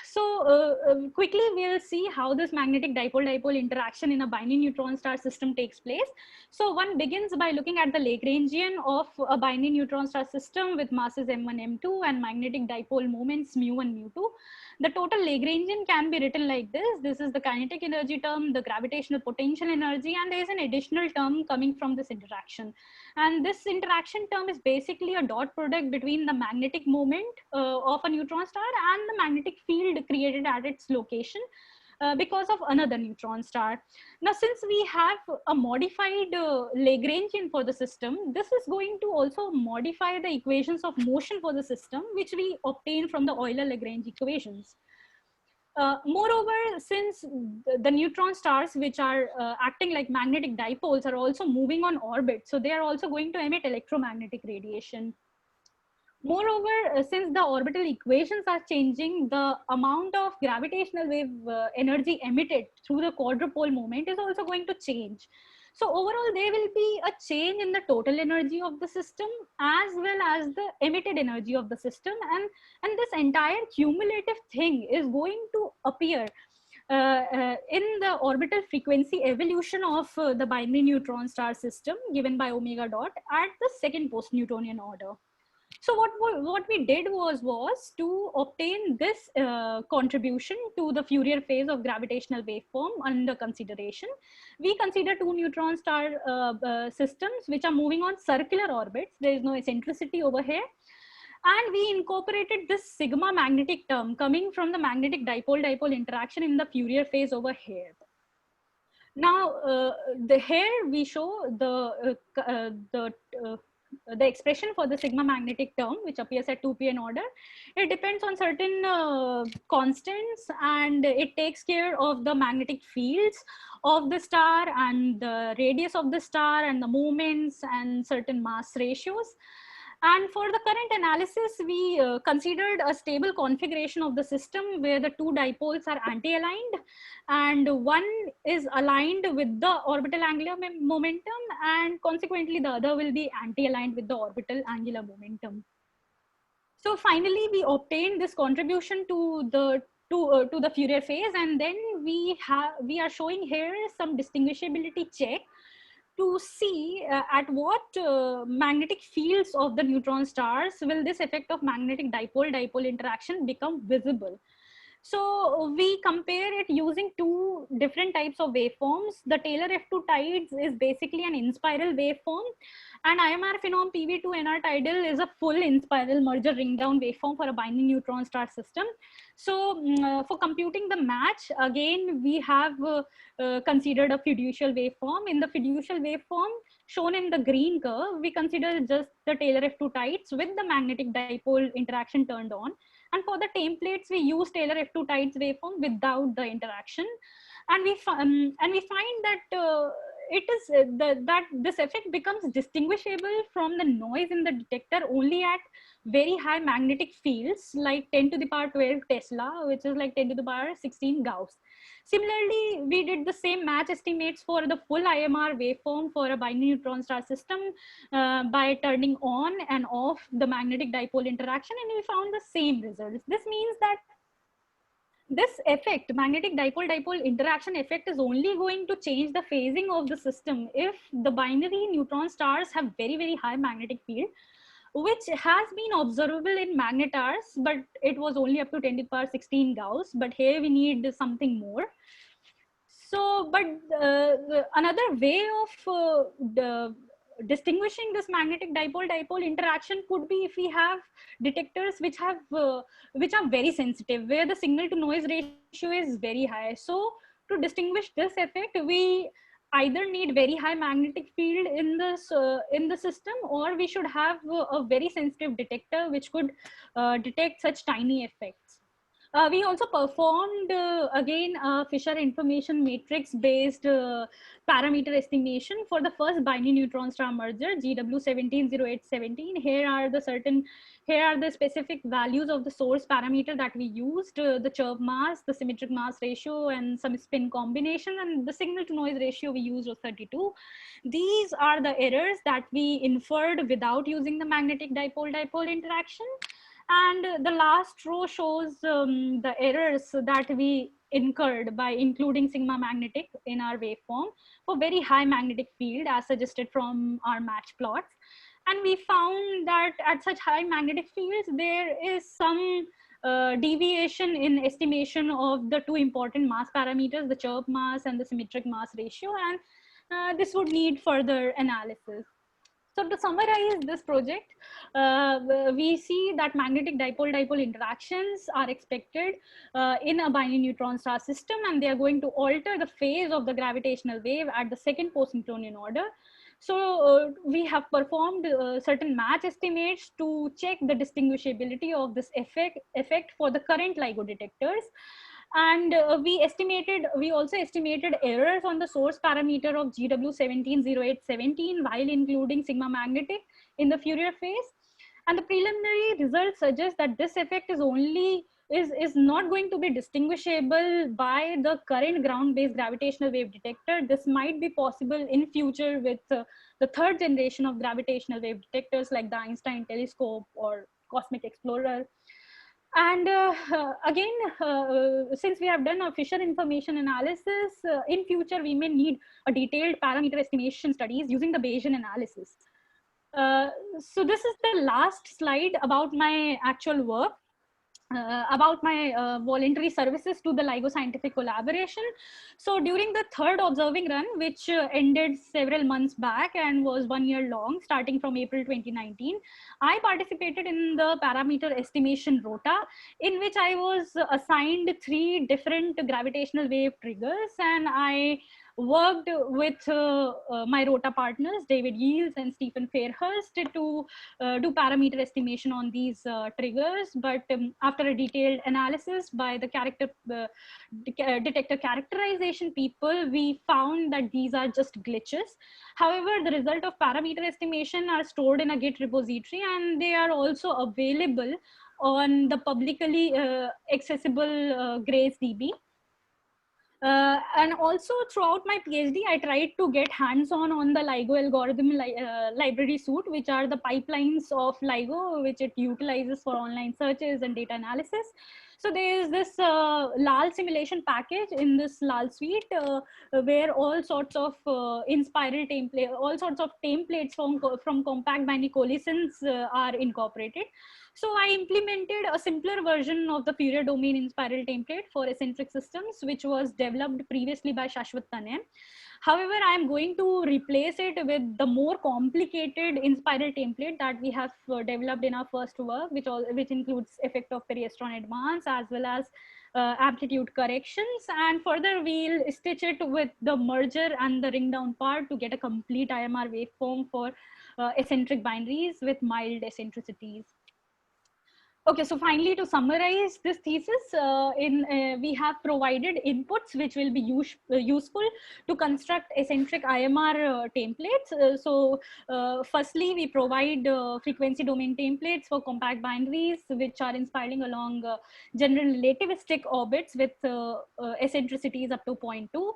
So quickly we'll see how this magnetic dipole-dipole interaction in a binary neutron star system takes place. So one begins by looking at the Lagrangian of a binary neutron star system with masses m1, m2 and magnetic dipole moments mu1, mu2. The total Lagrangian can be written like this. This is the kinetic energy term, the gravitational potential energy, and there is an additional term coming from this interaction. And this interaction term is basically a dot product between the magnetic moment of a neutron star and the magnetic field created at its location because of another neutron star. Now, since we have a modified Lagrangian for the system, this is going to also modify the equations of motion for the system, which we obtain from the Euler-Lagrange equations. Moreover, since the neutron stars, which are acting like magnetic dipoles, are also moving on orbit, so they are also going to emit electromagnetic radiation. Moreover, since the orbital equations are changing, the amount of gravitational wave energy emitted through the quadrupole moment is also going to change. So overall, there will be a change in the total energy of the system as well as the emitted energy of the system. And this entire cumulative thing is going to appear in the orbital frequency evolution of the binary neutron star system given by omega dot at the second post-Newtonian order. So what we did was to obtain this contribution to the Fourier phase of gravitational waveform under consideration. We consider two neutron star systems which are moving on circular orbits. There is no eccentricity over here. And we incorporated this sigma magnetic term coming from the magnetic dipole-dipole interaction in the Fourier phase over here. Now, here we show the expression for the sigma magnetic term, which appears at 2pn order. It depends on certain constants, and it takes care of the magnetic fields of the star and the radius of the star and the moments and certain mass ratios. And for the current analysis, we considered a stable configuration of the system where the two dipoles are anti-aligned and one is aligned with the orbital angular momentum, and consequently the other will be anti-aligned with the orbital angular momentum. So finally, we obtained this contribution to the Fourier phase, and then we are showing here some distinguishability check to see at what magnetic fields of the neutron stars will this effect of magnetic dipole-dipole interaction become visible. So we compare it using two different types of waveforms. The Taylor F2 tides is basically an in-spiral waveform, and IMR phenom PV2 NR tidal is a full in-spiral merger ring down waveform for a binary neutron star system. So for computing the match, again, we have considered a fiducial waveform. In the fiducial waveform shown in the green curve, we consider just the Taylor F2 tides with the magnetic dipole interaction turned on. And for the templates, we use Taylor F2 tides waveform without the interaction. And we find that it is that this effect becomes distinguishable from the noise in the detector only at very high magnetic fields like 10 to the power 12 Tesla, which is like 10 to the power 16 Gauss. Similarly, we did the same match estimates for the full IMR waveform for a binary neutron star system by turning on and off the magnetic dipole interaction, and we found the same results. This means that this effect, magnetic dipole-dipole interaction effect, is only going to change the phasing of the system if the binary neutron stars have very, very high magnetic field, which has been observable in magnetars, but it was only up to 10 to the power 16 Gauss. But here we need something more. So, but another way of distinguishing this magnetic dipole-dipole interaction could be if we have detectors which are very sensitive, where the signal to noise ratio is very high. So to distinguish this effect, we either need very high magnetic field in the system, or we should have a very sensitive detector which could detect such tiny effects. We also performed again a Fisher information matrix based parameter estimation for the first binary neutron star merger GW170817. Here are the specific values of the source parameter that we used: the Chirp mass, the symmetric mass ratio, and some spin combination, and the signal to noise ratio we used was 32. These are the errors that we inferred without using the magnetic dipole-dipole interaction. And the last row shows the errors that we incurred by including sigma magnetic in our waveform for very high magnetic field as suggested from our match plots. And we found that at such high magnetic fields, there is some deviation in estimation of the two important mass parameters, the Chirp mass and the symmetric mass ratio, and this would need further analysis. So to summarize this project, we see that magnetic dipole-dipole interactions are expected in a binary neutron star system, and they are going to alter the phase of the gravitational wave at the second post-Newtonian order. So we have performed certain match estimates to check the distinguishability of this effect for the current LIGO detectors. And we also estimated errors on the source parameter of GW170817 while including sigma magnetic in the Fourier phase. And the preliminary results suggest that this effect is not going to be distinguishable by the current ground-based gravitational wave detector. This might be possible in future with the third generation of gravitational wave detectors like the Einstein telescope or Cosmic Explorer. And again, since we have done a Fisher information analysis, in future we may need a detailed parameter estimation studies using the Bayesian analysis. So this is the last slide about my actual work. About my voluntary services to the LIGO scientific collaboration. So during the third observing run, which ended several months back and was 1 year long, starting from April 2019, I participated in the parameter estimation rota, in which I was assigned 3 different gravitational wave triggers, and I worked with my rota partners, David Yields and Stephen Fairhurst, to do parameter estimation on these triggers. But after a detailed analysis by the detector characterization people, we found that these are just glitches. However, the result of parameter estimation are stored in a Git repository, and they are also available on the publicly accessible Grace DB. And also throughout my PhD, I tried to get hands-on on the LIGO algorithm library suite, which are the pipelines of LIGO, which it utilizes for online searches and data analysis. So there is this LAL simulation package in this LAL suite where all sorts of in-spiral template, all sorts of templates from compact binary collisions are incorporated. So I implemented a simpler version of the Fourier domain in spiral template for eccentric systems, which was developed previously by Shashwat Tane. However, I am going to replace it with the more complicated in spiral template that we have developed in our first work, which includes effect of periastron advance as well as amplitude corrections. And further, we'll stitch it with the merger and the ring down part to get a complete IMR waveform for eccentric binaries with mild eccentricities. Okay, so finally, to summarize this thesis, we have provided inputs which will be useful to construct eccentric IMR templates. Firstly, we provide frequency domain templates for compact binaries, which are inspiring along general relativistic orbits with eccentricities up to 0.2.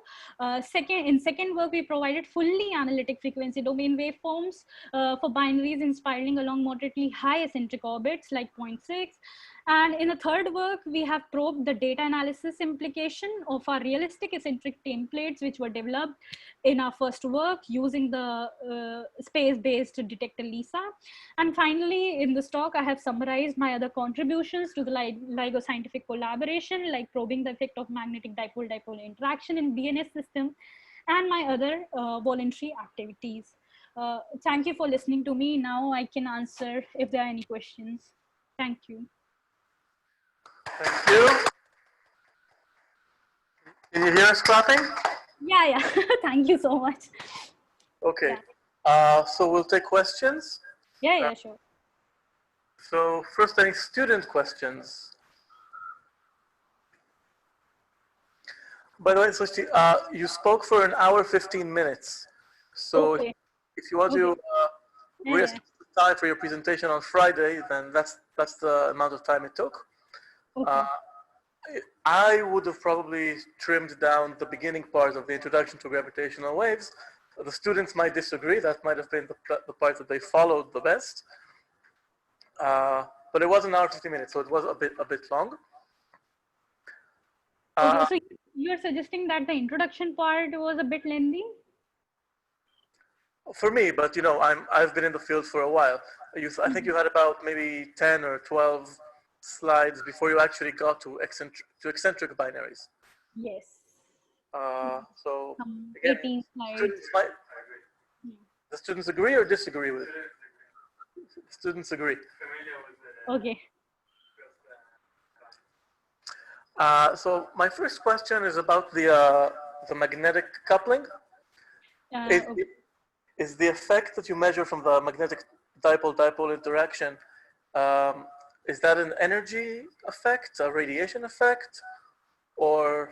In second work, we provided fully analytic frequency domain waveforms for binaries inspiring along moderately high eccentric orbits like 0.6. And in the third work, we have probed the data analysis implication of our realistic eccentric templates, which were developed in our first work using the space-based detector LISA. And finally, in this talk, I have summarized my other contributions to the LIGO scientific collaboration, like probing the effect of magnetic dipole-dipole interaction in BNS system, and my other voluntary activities. Thank you for listening to me. Now I can answer if there are any questions. Thank you. Thank you. Can you hear us clapping? Yeah. Thank you so much. Okay. Yeah. So we'll take questions. Yeah, sure. So first, any student questions? By the way, Srishti, you spoke for 1 hour, 15 minutes. So Okay. if you want to rest the time for your presentation on Friday, then that's the amount of time it took. Okay. I would have probably trimmed down the beginning part of the introduction to gravitational waves. The students might disagree. That might have been the part that they followed the best. But it was 1 hour, 50 minutes, so it was a bit long. Okay, so you're suggesting that the introduction part was a bit lengthy? For me, but you know, I've been in the field for a while. I think you had about maybe 10 or 12 slides before you actually got to eccentric binaries. Yes. So again, 18 slides. The students agree or disagree with it? Students agree. Okay. So my first question is about the magnetic coupling. Is the effect that you measure from the magnetic dipole-dipole interaction, is that an energy effect, a radiation effect, or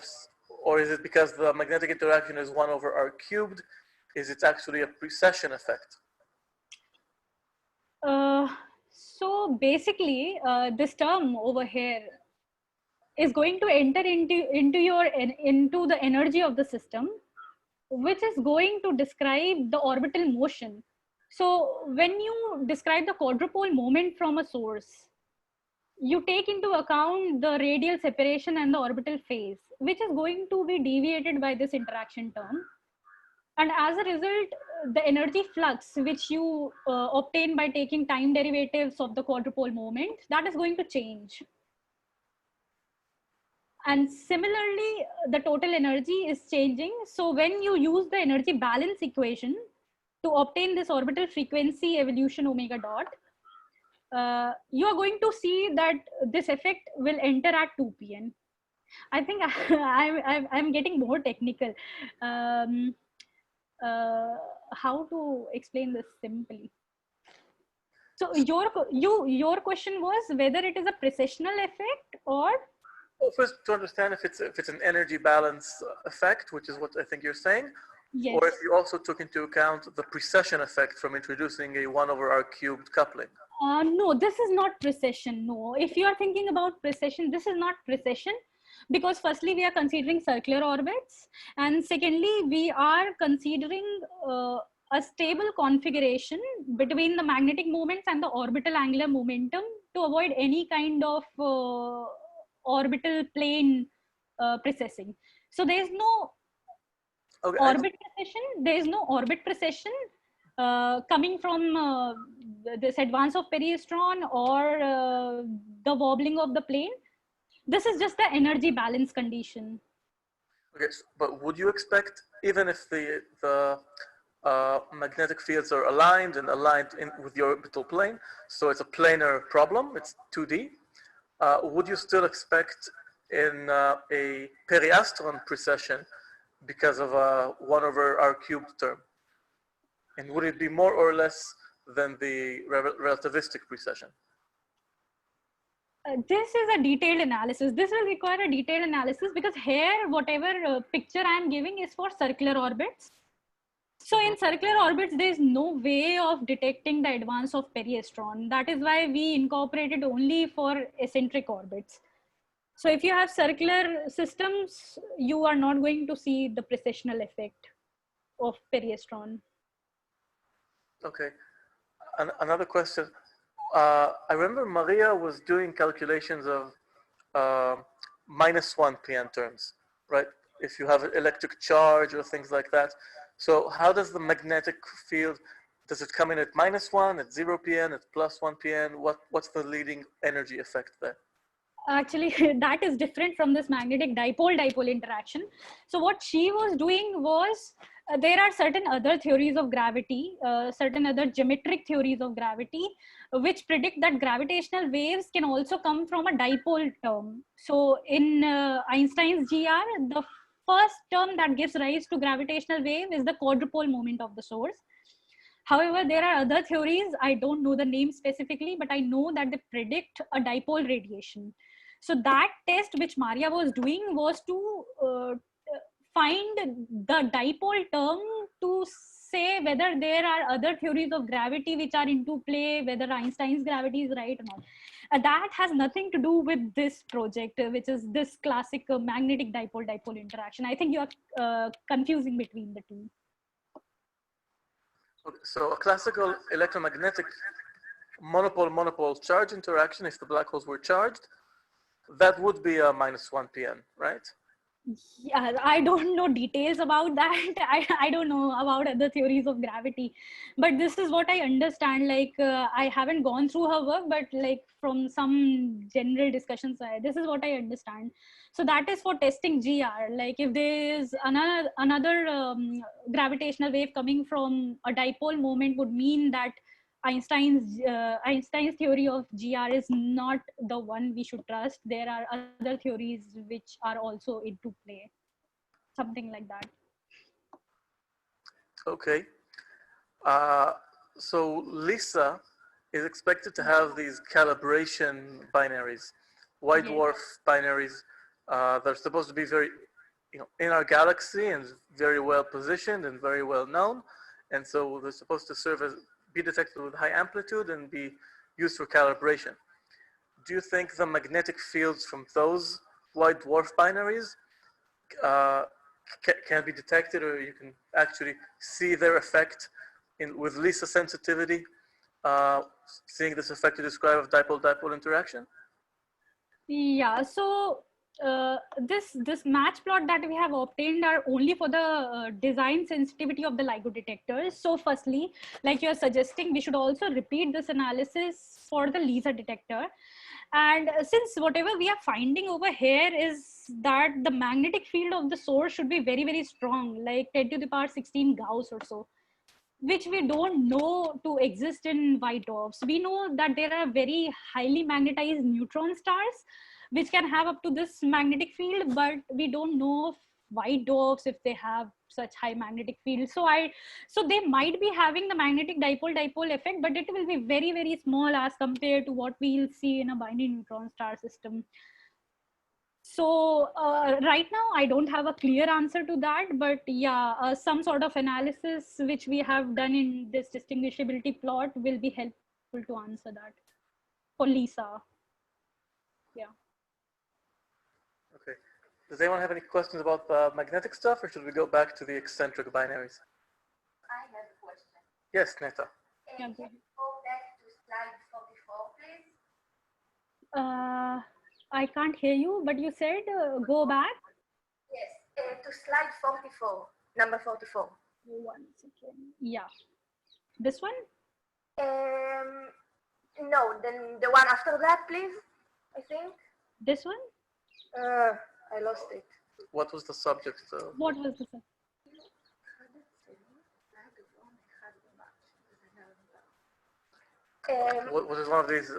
is it because the magnetic interaction is 1 over r cubed? Is it actually a precession effect? So basically, this term over here is going to enter into the energy of the system, which is going to describe the orbital motion. So when you describe the quadrupole moment from a source, you take into account the radial separation and the orbital phase, which is going to be deviated by this interaction term. And as a result, the energy flux, which you obtain by taking time derivatives of the quadrupole moment, that is going to change. And similarly, the total energy is changing. So when you use the energy balance equation to obtain this orbital frequency evolution omega dot, you are going to see that this effect will enter at 2pn. I think I'm getting more technical. How to explain this simply? So your question was whether it is a precessional effect or? Well, first to understand if it's an energy balance effect, which is what I think you're saying, yes. Or if you also took into account the precession effect from introducing a 1 over r cubed coupling. No, this is not precession. No, if you are thinking about precession, this is not precession, because firstly we are considering circular orbits, and secondly we are considering a stable configuration between the magnetic moments and the orbital angular momentum to avoid any kind of orbital plane precessing. So there is no orbit precession. There is no orbit precession coming from this advance of periastron or the wobbling of the plane. This is just the energy balance condition. Okay, but would you expect, even if the magnetic fields are aligned with the orbital plane, so it's a planar problem, it's 2D, would you still expect in a periastron precession because of a 1 over r cubed term? And would it be more or less than the relativistic precession? This is a detailed analysis. This will require a detailed analysis because here, whatever picture I am giving is for circular orbits. So in circular orbits, there is no way of detecting the advance of periastron. That is why we incorporated only for eccentric orbits. So if you have circular systems, you are not going to see the precessional effect of periastron. Okay. Another question. I remember Maria was doing calculations of -1 PN terms, right? If you have an electric charge or things like that. So how does the magnetic field, does it come in at -1, at 0 PN, at +1 PN? What's the leading energy effect there? Actually, that is different from this magnetic dipole-dipole interaction. So what she was doing was, there are certain other theories of gravity, certain other geometric theories of gravity, which predict that gravitational waves can also come from a dipole term. So in Einstein's GR, the first term that gives rise to gravitational wave is the quadrupole moment of the source. However, there are other theories. I don't know the name specifically, but I know that they predict a dipole radiation. So that test which Maria was doing was to find the dipole term to say whether there are other theories of gravity which are into play, whether Einstein's gravity is right or not. That has nothing to do with this project, which is this classic magnetic dipole-dipole interaction. I think you are confusing between the two. Okay, so a classical electromagnetic monopole-monopole charge interaction, if the black holes were charged, that would be a -1 PN, right? Yeah, I don't know details about that. I don't know about other theories of gravity, but this is what I understand. Like I haven't gone through her work, but like from some general discussions, this is what I understand. So that is for testing GR. Like if there is another gravitational wave coming from a dipole moment, would mean that Einstein's theory of GR is not the one we should trust. There are other theories which are also into play, something like that. Okay. So LISA is expected to have these calibration binaries, white Yes. dwarf binaries. They're supposed to be very, in our galaxy and very well positioned and very well known. And so they're supposed to serve as, be detected with high amplitude and be used for calibration. Do you think the magnetic fields from those white dwarf binaries can be detected, or you can actually see their effect with LISA sensitivity, seeing this effect you describe of dipole-dipole interaction? Yeah, so this match plot that we have obtained are only for the design sensitivity of the LIGO detectors. So firstly, like you're suggesting, we should also repeat this analysis for the LISA detector. And since whatever we are finding over here is that the magnetic field of the source should be very, very strong, like 10 to the power 16 Gauss or so, which we don't know to exist in white dwarfs. We know that there are very highly magnetized neutron stars which can have up to this magnetic field, but we don't know of white dwarfs if they have such high magnetic field. So they might be having the magnetic dipole-dipole effect, but it will be very, very small as compared to what we'll see in a binary neutron star system. So right now, I don't have a clear answer to that, but yeah, some sort of analysis which we have done in this distinguishability plot will be helpful to answer that for LISA. Yeah. Okay. Does anyone have any questions about the magnetic stuff, or should we go back to the eccentric binaries? I have a question. Yes, Neta. Yeah, Can you go back to slide 44, please? I can't hear you, but you said go back. Yes, to slide 44, number 44. 1 second. Yeah. This one? No, then the one after that, please, I think. This one? I lost it. What was the subject? What was this? What is one of these?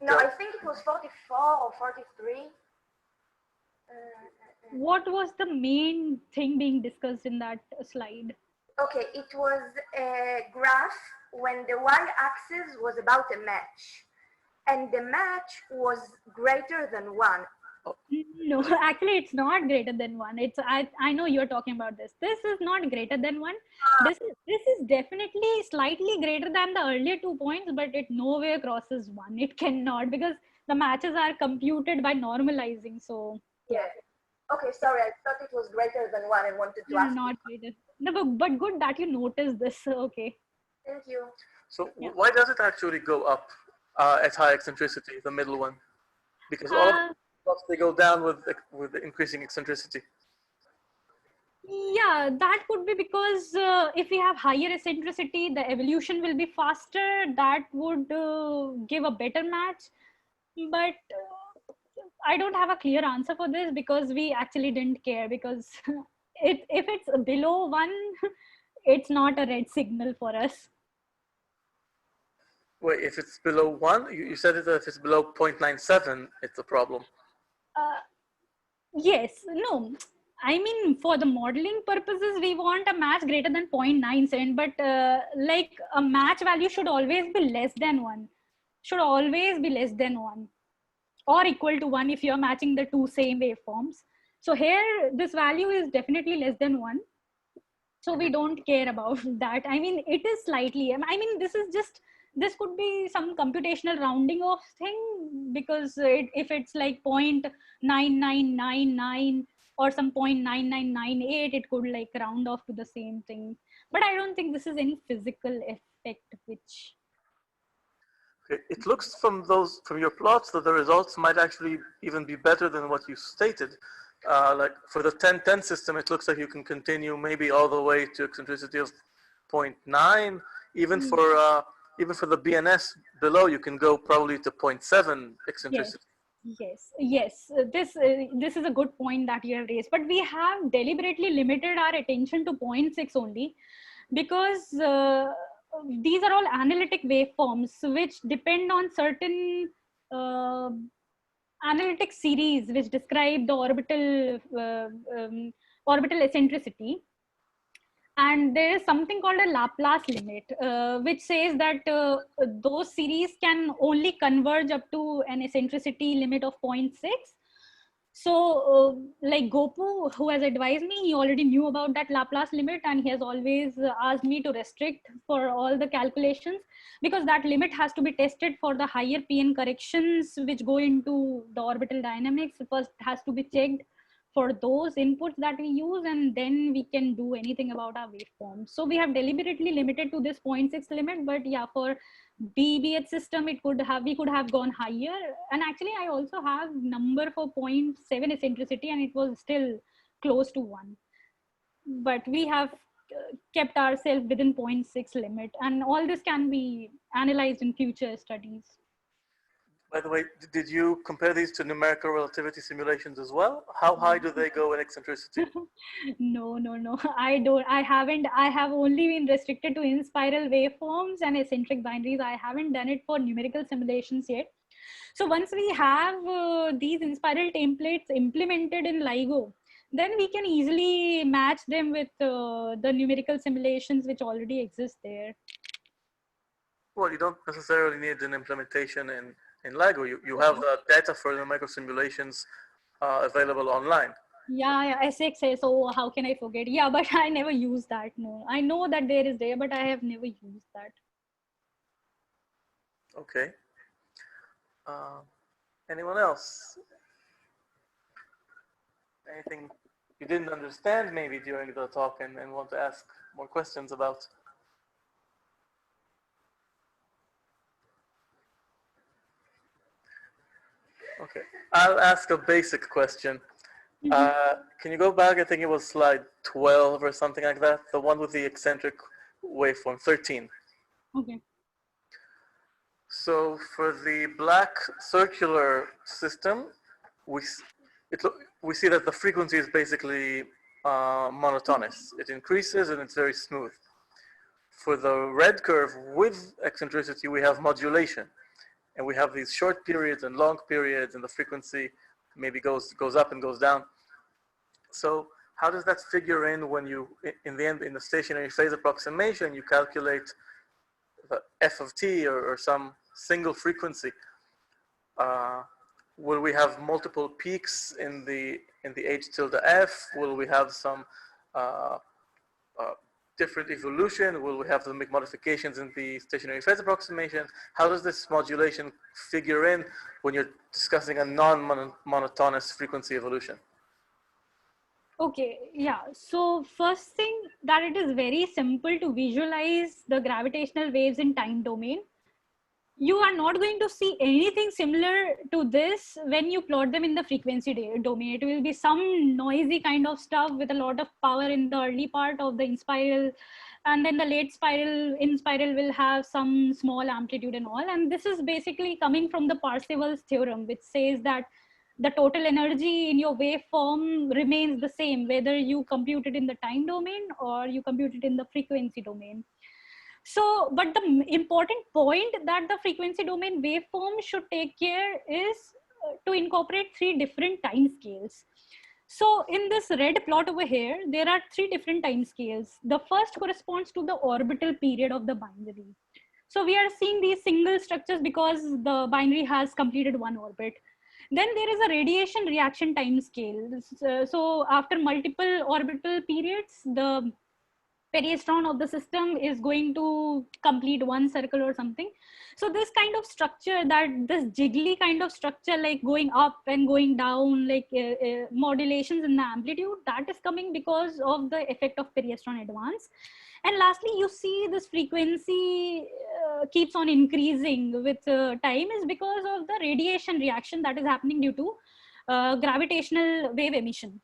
No, I think it was 44 or 43. What was the main thing being discussed in that slide? Okay, it was a graph when the y-axis was about a match. and the match was greater than 1. No, actually, it's not greater than 1. I know you're talking about this. This is not greater than 1. This is definitely slightly greater than the earlier 2 points, but it nowhere crosses 1. It cannot, because the matches are computed by normalizing. So Yeah. Okay, sorry, I thought it was greater than 1 and wanted to ask. not greater. No, but good that you noticed this. Okay. Thank you. So Yeah. why does it actually go up at high eccentricity, the middle one? Because all of the plots, they go down with the increasing eccentricity. Yeah, that could be because if we have higher eccentricity, the evolution will be faster. That would give a better match. But I don't have a clear answer for this, because we actually didn't care, because if it's below 1, it's not a red signal for us. Wait, if it's below 1, you said that if it's below 0.97, it's a problem. Yes, no. I mean, for the modeling purposes, we want a match greater than 0.97, but like a match value should always be less than 1. Should always be less than 1 or equal to 1 if you're matching the two same waveforms. So here, this value is definitely less than 1. So we don't care about that. I mean, it is slightly, I mean, this could be some computational rounding off thing, because if it's like 0.9999 or some 0.9998, it could like round off to the same thing. But I don't think this is any physical effect, which... Okay. It looks from your plots that the results might actually even be better than what you stated. Like for the 10-10 system, it looks like you can continue maybe all the way to eccentricity of 0.9. Even for the BNS below, you can go probably to 0.7 eccentricity. Yes. This is a good point that you have raised. But we have deliberately limited our attention to 0.6 only, because these are all analytic waveforms which depend on certain analytic series which describe the orbital eccentricity. And there is something called a Laplace limit, which says that those series can only converge up to an eccentricity limit of 0.6. So like Gopu, who has advised me, he already knew about that Laplace limit, and he has always asked me to restrict for all the calculations, because that limit has to be tested for the higher PN corrections which go into the orbital dynamics. First has to be checked for those inputs that we use, and then we can do anything about our waveform. So we have deliberately limited to this 0.6 limit, but yeah, for BBH system, we could have gone higher. And actually, I also have number for 0.7 eccentricity, and it was still close to 1. But we have kept ourselves within 0.6 limit, and all this can be analyzed in future studies. By the way, did you compare these to numerical relativity simulations as well? How high do they go in eccentricity? No. I haven't. I have only been restricted to in-spiral waveforms and eccentric binaries. I haven't done it for numerical simulations yet. So once we have these in-spiral templates implemented in LIGO, then we can easily match them with the numerical simulations which already exist there. Well, you don't necessarily need an implementation in LIGO. You have the data for the micro simulations available online. Yeah, SXS. So how can I forget? Yeah, but I never use that. No, I know that there is there, but I have never used that. Okay. Anyone else? Anything you didn't understand maybe during the talk and want to ask more questions about? Okay, I'll ask a basic question. Can you go back? I think it was slide 12 or something like that. The one with the eccentric waveform, 13. Okay. So for the black circular system, we see that the frequency is basically monotonous. It increases and it's very smooth. For the red curve with eccentricity, we have modulation. And we have these short periods and long periods, and the frequency maybe goes up and goes down. So how does that figure in when you, in the end, in the stationary phase approximation, you calculate the f of t or some single frequency? will we have multiple peaks in the h tilde f? Will we have some different evolution? Will we have to make modifications in the stationary phase approximation? How does this modulation figure in when you're discussing a non-monotonous frequency evolution? Okay, yeah. So first thing, that it is very simple to visualize the gravitational waves in time domain. You are not going to see anything similar to this when you plot them in the frequency domain. It will be some noisy kind of stuff with a lot of power in the early part of the in spiral, and then the late spiral, in spiral will have some small amplitude and all. And this is basically coming from the Parseval's theorem, which says that the total energy in your waveform remains the same, whether you compute it in the time domain or you compute it in the frequency domain. So, but the important point that the frequency domain waveform should take care is to incorporate 3 different time scales. So in this red plot over here, there are 3 different time scales. The first corresponds to the orbital period of the binary. So we are seeing these single structures because the binary has completed 1 orbit. Then there is a radiation reaction time scale. So after multiple orbital periods, the periastron of the system is going to complete 1 circle or something. So this kind of structure, that this jiggly kind of structure, like going up and going down, like modulations in the amplitude, that is coming because of the effect of periastron advance. And lastly, you see this frequency keeps on increasing with time is because of the radiation reaction that is happening due to gravitational wave emission.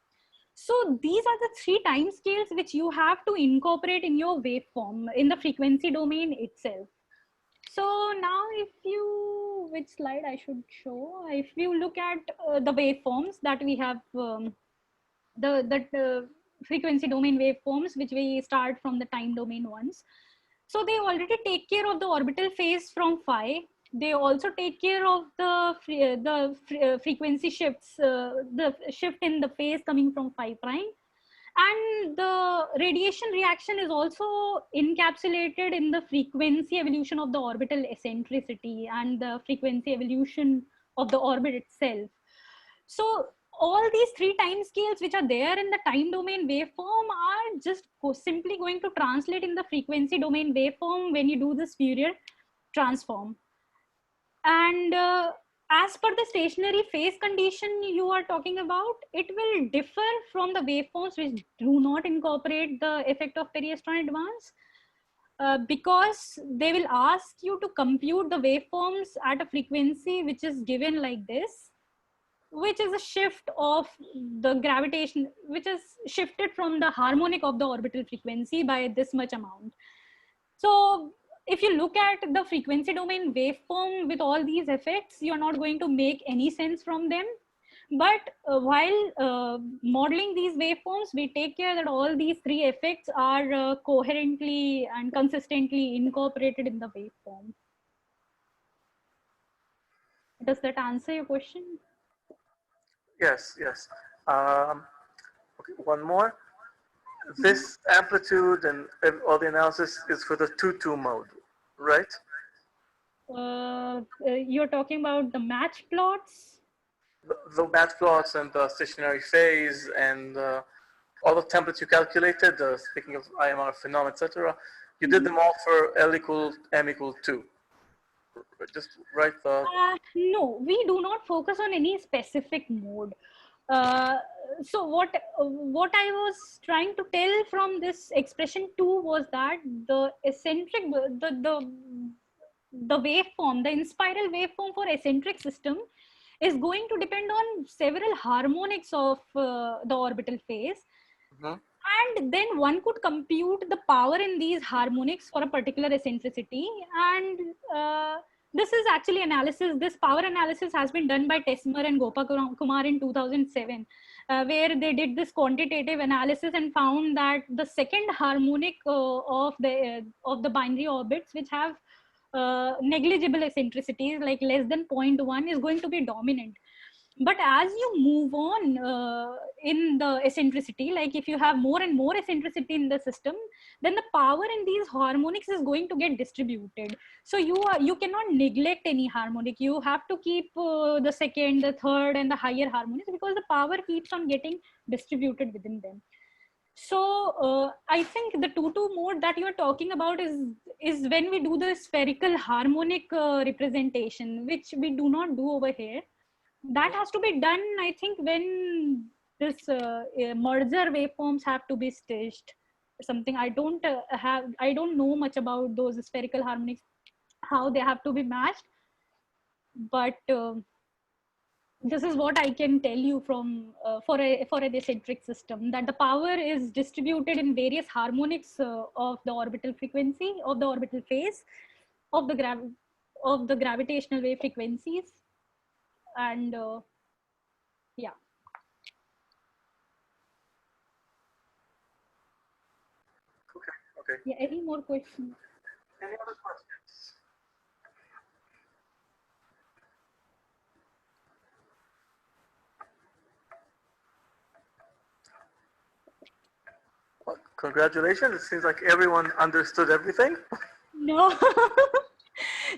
So these are the 3 time scales which you have to incorporate in your waveform in the frequency domain itself. So now if you, which slide I should show? If you look at the waveforms that we have, the frequency domain waveforms, which we start from the time domain ones. So they already take care of the orbital phase from phi. They also take care of the frequency shifts, the shift in the phase coming from phi prime. And the radiation reaction is also encapsulated in the frequency evolution of the orbital eccentricity and the frequency evolution of the orbit itself. So all these 3 time scales which are there in the time domain waveform are just simply going to translate in the frequency domain waveform when you do this Fourier transform. And as per the stationary phase condition you are talking about, it will differ from the waveforms which do not incorporate the effect of periastron advance, because they will ask you to compute the waveforms at a frequency which is given like this, which is a shift of the gravitation, which is shifted from the harmonic of the orbital frequency by this much amount. So if you look at the frequency domain waveform with all these effects, you're not going to make any sense from them. But while modeling these waveforms, we take care that all these 3 effects are coherently and consistently incorporated in the waveform. Does that answer your question? Yes, yes. Okay, one more. This amplitude and all the analysis is for the 2-2 mode, right? You're talking about the match plots? The match plots and the stationary phase and all the templates you calculated, speaking of IMR phenomena, etc. You did them all for L equal M equal 2. Just write the... No, we do not focus on any specific mode. So what I was trying to tell from this expression 2 was that the eccentric, the waveform, the in-spiral waveform for eccentric system is going to depend on several harmonics of the orbital phase. And then one could compute the power in these harmonics for a particular eccentricity. And this is actually analysis. This power analysis has been done by Tesmer and Gopakumar in 2007, where they did this quantitative analysis and found that the second harmonic of the binary orbits, which have negligible eccentricities like less than 0.1, is going to be dominant. But as you move on in the eccentricity, like if you have more and more eccentricity in the system, then the power in these harmonics is going to get distributed. So you cannot neglect any harmonic. You have to keep the second, the third, and the higher harmonics, because the power keeps on getting distributed within them. So I think the 2-2 mode that you're talking about is when we do the spherical harmonic representation, which we do not do over here. That has to be done, I think, when this merger waveforms have to be staged or something. I don't know much about those spherical harmonics, how they have to be matched, but this is what I can tell you from for a eccentric system, that the power is distributed in various harmonics of the orbital frequency, of the orbital phase, of the gravitational wave frequencies, and yeah. Okay. Yeah, any more questions? Any other questions? Well, congratulations. It seems like everyone understood everything. No.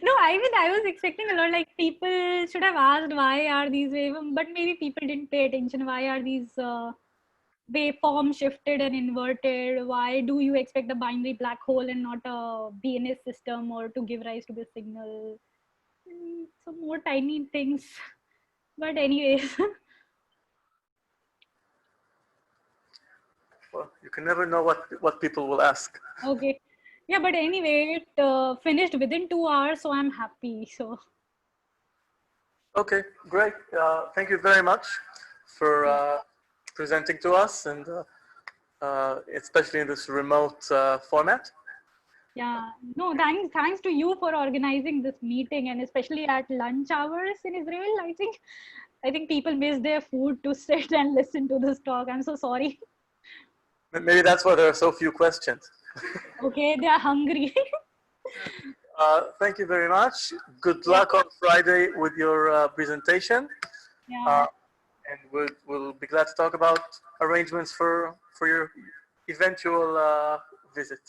No, I mean, I was expecting a lot, like people should have asked why are these waveforms, but maybe people didn't pay attention. Why are these waveforms shifted and inverted? Why do you expect a binary black hole and not a BNS system, or to give rise to the signal? Some more tiny things. But anyways, Well, you can never know what people will ask. okay. Yeah, but anyway, it finished within 2 hours, so I'm happy. So Okay, great. Thank you very much for presenting to us, and especially in this remote format. yeah, no, thanks to you for organizing this meeting, and especially at lunch hours in Israel. I think people miss their food to sit and listen to this talk. I'm so sorry. Maybe that's why there are so few questions. Okay, they are hungry. Thank you very much. Good luck on Friday with your presentation. Yeah. And we'll be glad to talk about arrangements for your eventual visit.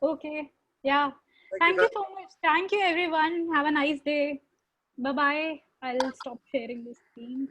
Okay. Yeah. Thank you so much. Thank you, everyone. Have a nice day. Bye-bye. I'll stop sharing this screen.